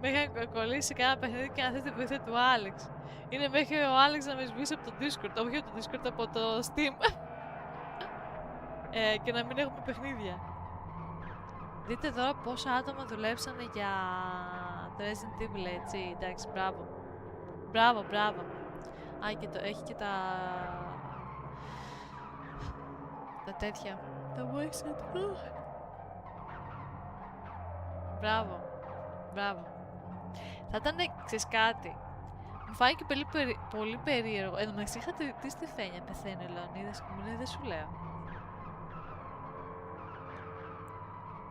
Με είχαν κολλήσει σε κανένα παιχνίδι και να θες την βοήθεια του Άλεξ. Είναι μέχρι ο Άλεξ να με σβήσει από το Discord, όχι από το Discord, από το Steam. Και να μην έχουμε παιχνίδια. Δείτε εδώ πόσα άτομα δουλέψανε για το Resident Evil, έτσι, εντάξει, μπράβο. Μπράβο. Α, και έχει και τα τέτοια. Τα voice actor. Μπράβο. Θα ήταν, ξέρεις κάτι. Μου φάει και πολύ περίεργο. Εν τω μεταξύ είχατε δει στη Φένια, πεθαίνει ο Λεωνίδας και μου λέει δεν σου λέω.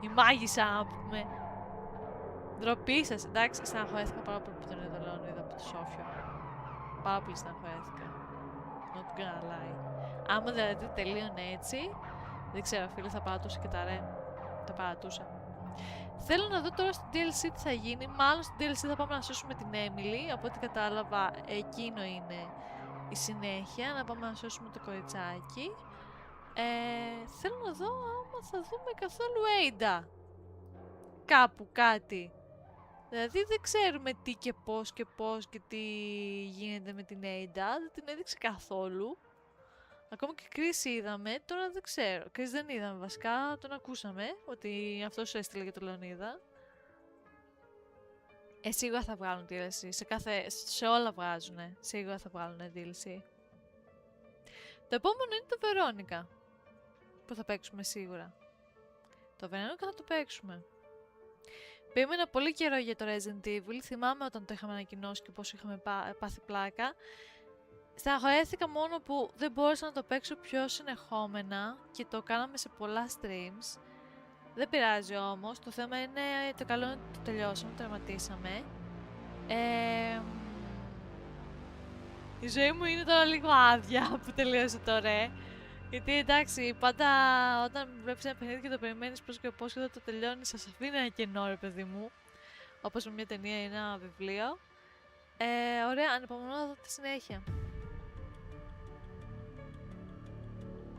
Η μάγισσα, να πούμε. Ντροπή σας, εντάξει, στεναχωρέθηκα πάρα πολύ που τον είδα Λεωνίδα από το Σόφιο. Πάρα πολύ στεναχωρέθηκα. Not gonna lie. Άμα δηλαδή τελείωνε έτσι, δεν ξέρω, φίλε, θα παρατούσα και τα ρε. Τα παρατούσα. Θέλω να δω τώρα στο DLC τι θα γίνει. Μάλλον στο DLC θα πάμε να σώσουμε την Emily. Από ό,τι κατάλαβα, εκείνο είναι η συνέχεια. Να πάμε να σώσουμε το κοριτσάκι. Θέλω να δω άμα θα δούμε καθόλου Ada. Κάπου κάτι. Δηλαδή δεν ξέρουμε τι και πώς και τι γίνεται με την Ada. Δεν την έδειξε καθόλου. Ακόμα και Chris είδαμε, τώρα δεν ξέρω. Chris δεν είδαμε βασικά, τον ακούσαμε ότι αυτός έστειλε για τον Λεωνίδα. Σίγουρα θα βγάλουν DLC, σε όλα βγάζουνε, σίγουρα θα βγάλουν DLC. Το επόμενο είναι το Veronica, που θα παίξουμε σίγουρα. Το Veronica θα το παίξουμε. Περίμενα πολύ καιρό για το Resident Evil, θυμάμαι όταν το είχαμε ανακοινώσει και πώς είχαμε πάθει πλάκα. Στεναχωρέθηκα μόνο που δεν μπόρεσα να το παίξω πιο συνεχόμενα και το κάναμε σε πολλά streams. Δεν πειράζει όμως, το θέμα είναι το καλό είναι ότι το τελειώσαμε, το τερματίσαμε. Η ζωή μου είναι τώρα λίγο άδεια που τελείωσε τώρα. Γιατί εντάξει, πάντα όταν βλέπεις ένα παιχνίδι και το περιμένεις πώς και πώς και όταν το τελειώνεις, σας αφήνει ένα κενό, ρε παιδί μου. Όπως με μια ταινία ή ένα βιβλίο. Ωραία, ανυπομονώ να δω τη συνέχεια.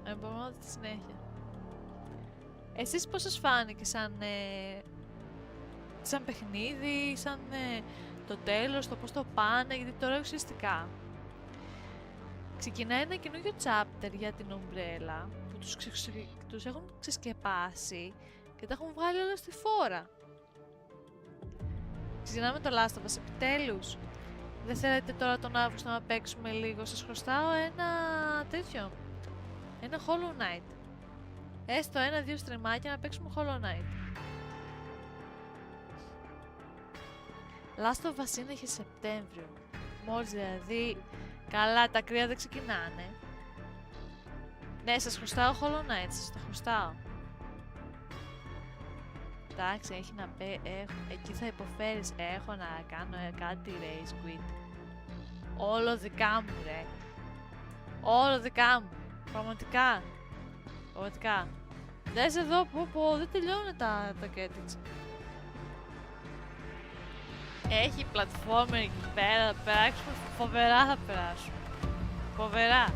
Ανυπομονώ τη συνέχεια. Εσείς πώς σας φάνηκε σαν παιχνίδι, σαν το τέλος, το πώς το πάνε, γιατί τώρα ουσιαστικά ξεκινάει ένα καινούργιο chapter για την Umbrella που τους έχουν ξεσκεπάσει Και τα έχουν βγάλει όλα στη φόρα. Ξεκινάμε το Last of Us, επιτέλους. Δεν θέλετε τώρα τον Αύγουστο να παίξουμε λίγο? Σας χρωστάω ένα τέτοιο. Ένα Hollow Knight. Έστω 1-2 στριμμάκια να παίξουμε Hollow Knight. Last of Us είναι και Σεπτέμβριο. Μόλις δηλαδή... Καλά, τα κρύα δεν ξεκινάνε. Ναι, σας χρωστάω Hollow Knight, σας το χρωστάω. Εντάξει, έχει να πει, εκεί θα υποφέρεις, έχω να κάνω κάτι race quit. Όλο δικά μου ρε. Όλο δικά μου. Πραγματικά. Πραγματικά. Δες εδώ, δεν τελειώνουν τα credits. Έχει πλατφόρμα εκεί πέρα, θα περάσουμε φοβερά, θα περάσουμε. Φοβερά.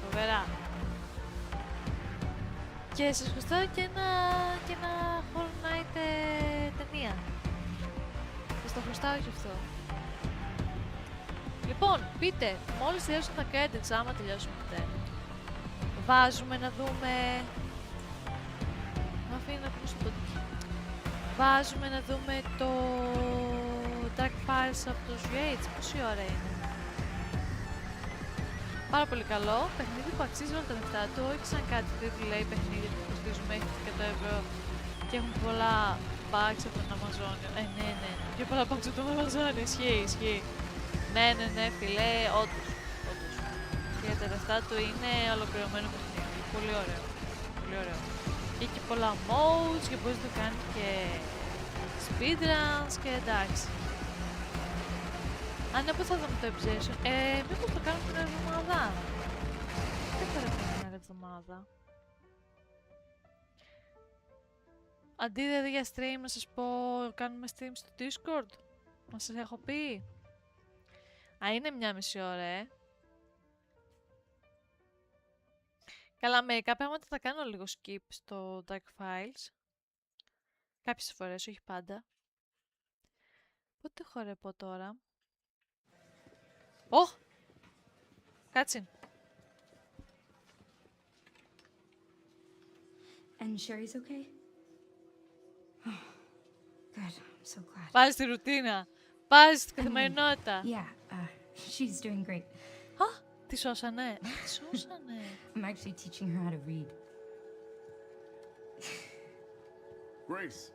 Φοβερά. Και σας χρωστάω και ένα Hollow Knight ταινία. Σας το χρωστάω και αυτό. Λοιπόν, πείτε, μόλις τελειώσουν τα credits, άμα τελειώσουν ποτέ. Βάζουμε να δούμε... Μ' αφήνει να ακούσω το τέτοιο. Βάζουμε να δούμε το Dark Files από τους Yates. Πόση ώρα είναι? Πάρα πολύ καλό. Παιχνίδι που αξίζει όλα τα λεφτά του. Όχι σαν κάτι AAA παιχνίδι που κοστίζουν μέχρι 100 ευρώ και έχουν πολλά bugs από τον Amazon. Ναι. Και πολλά bugs από τον Amazon. Ισχύει. Ναι, φιλέ, όντως. Και τα λεφτά του είναι ολοκληρωμένο παιχνίδι. Πολύ ωραίο. Πολύ ωραίο. Και έχει πολλά modes και μπορείς να το κάνεις και speedruns και εντάξει. Αν ναι, πού θα δούμε το Obsession? Μήπως το κάνουμε την άλλη εβδομάδα. Δεν θα έρθει την άλλη εβδομάδα. Αντί δηλαδή για stream να σας πω, κάνουμε stream στο Discord. Να σας έχω πει. Είναι 1,5 ώρα, Καλά, μερικά πράγματα θα κάνω λίγο skip στο Dark Files. Κάποιες φορές, όχι πάντα. Πότε χορεπώ τώρα? Κάτσιν. And Sherry's okay? Oh, good. I'm so glad. Πάλι στη ρουτίνα. Πάλι στην καθημερινότητα. Yeah, she's doing great. Τη σώσανε. Τη σώσανε. I'm actually teaching her how to read. Grace.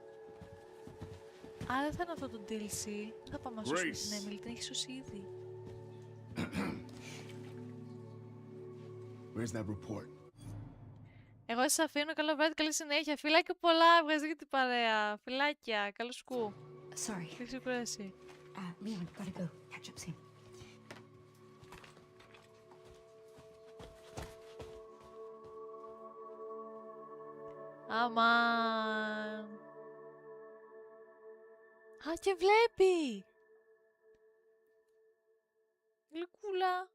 Δεν θα είναι αυτό το DLC. Θα πάμε να σώσουμε την Emily, την έχει σώσει ήδη. Where's that report? Εγώ σας αφήνω. Καλό βράδυ, καλή συνέχεια. Φιλάκια πολλά. Ευχαριστώ για την παρέα. Φιλάκια. Καλό σκου. Sorry. Καλή ξεκούραση. Leon, gotta go. Catch up soon. Αμάν. Και βλέπει. Γλυκούλα.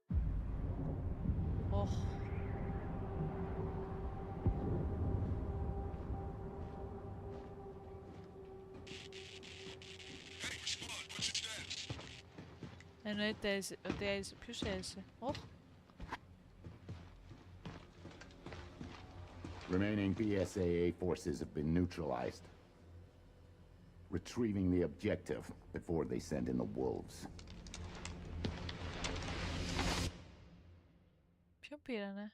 Εννοείται ότι έζησε. Ποιος έζησε? Remaining BSAA forces have been neutralized. Retrieving the objective before they send in the wolves. Ποιον πήρανε?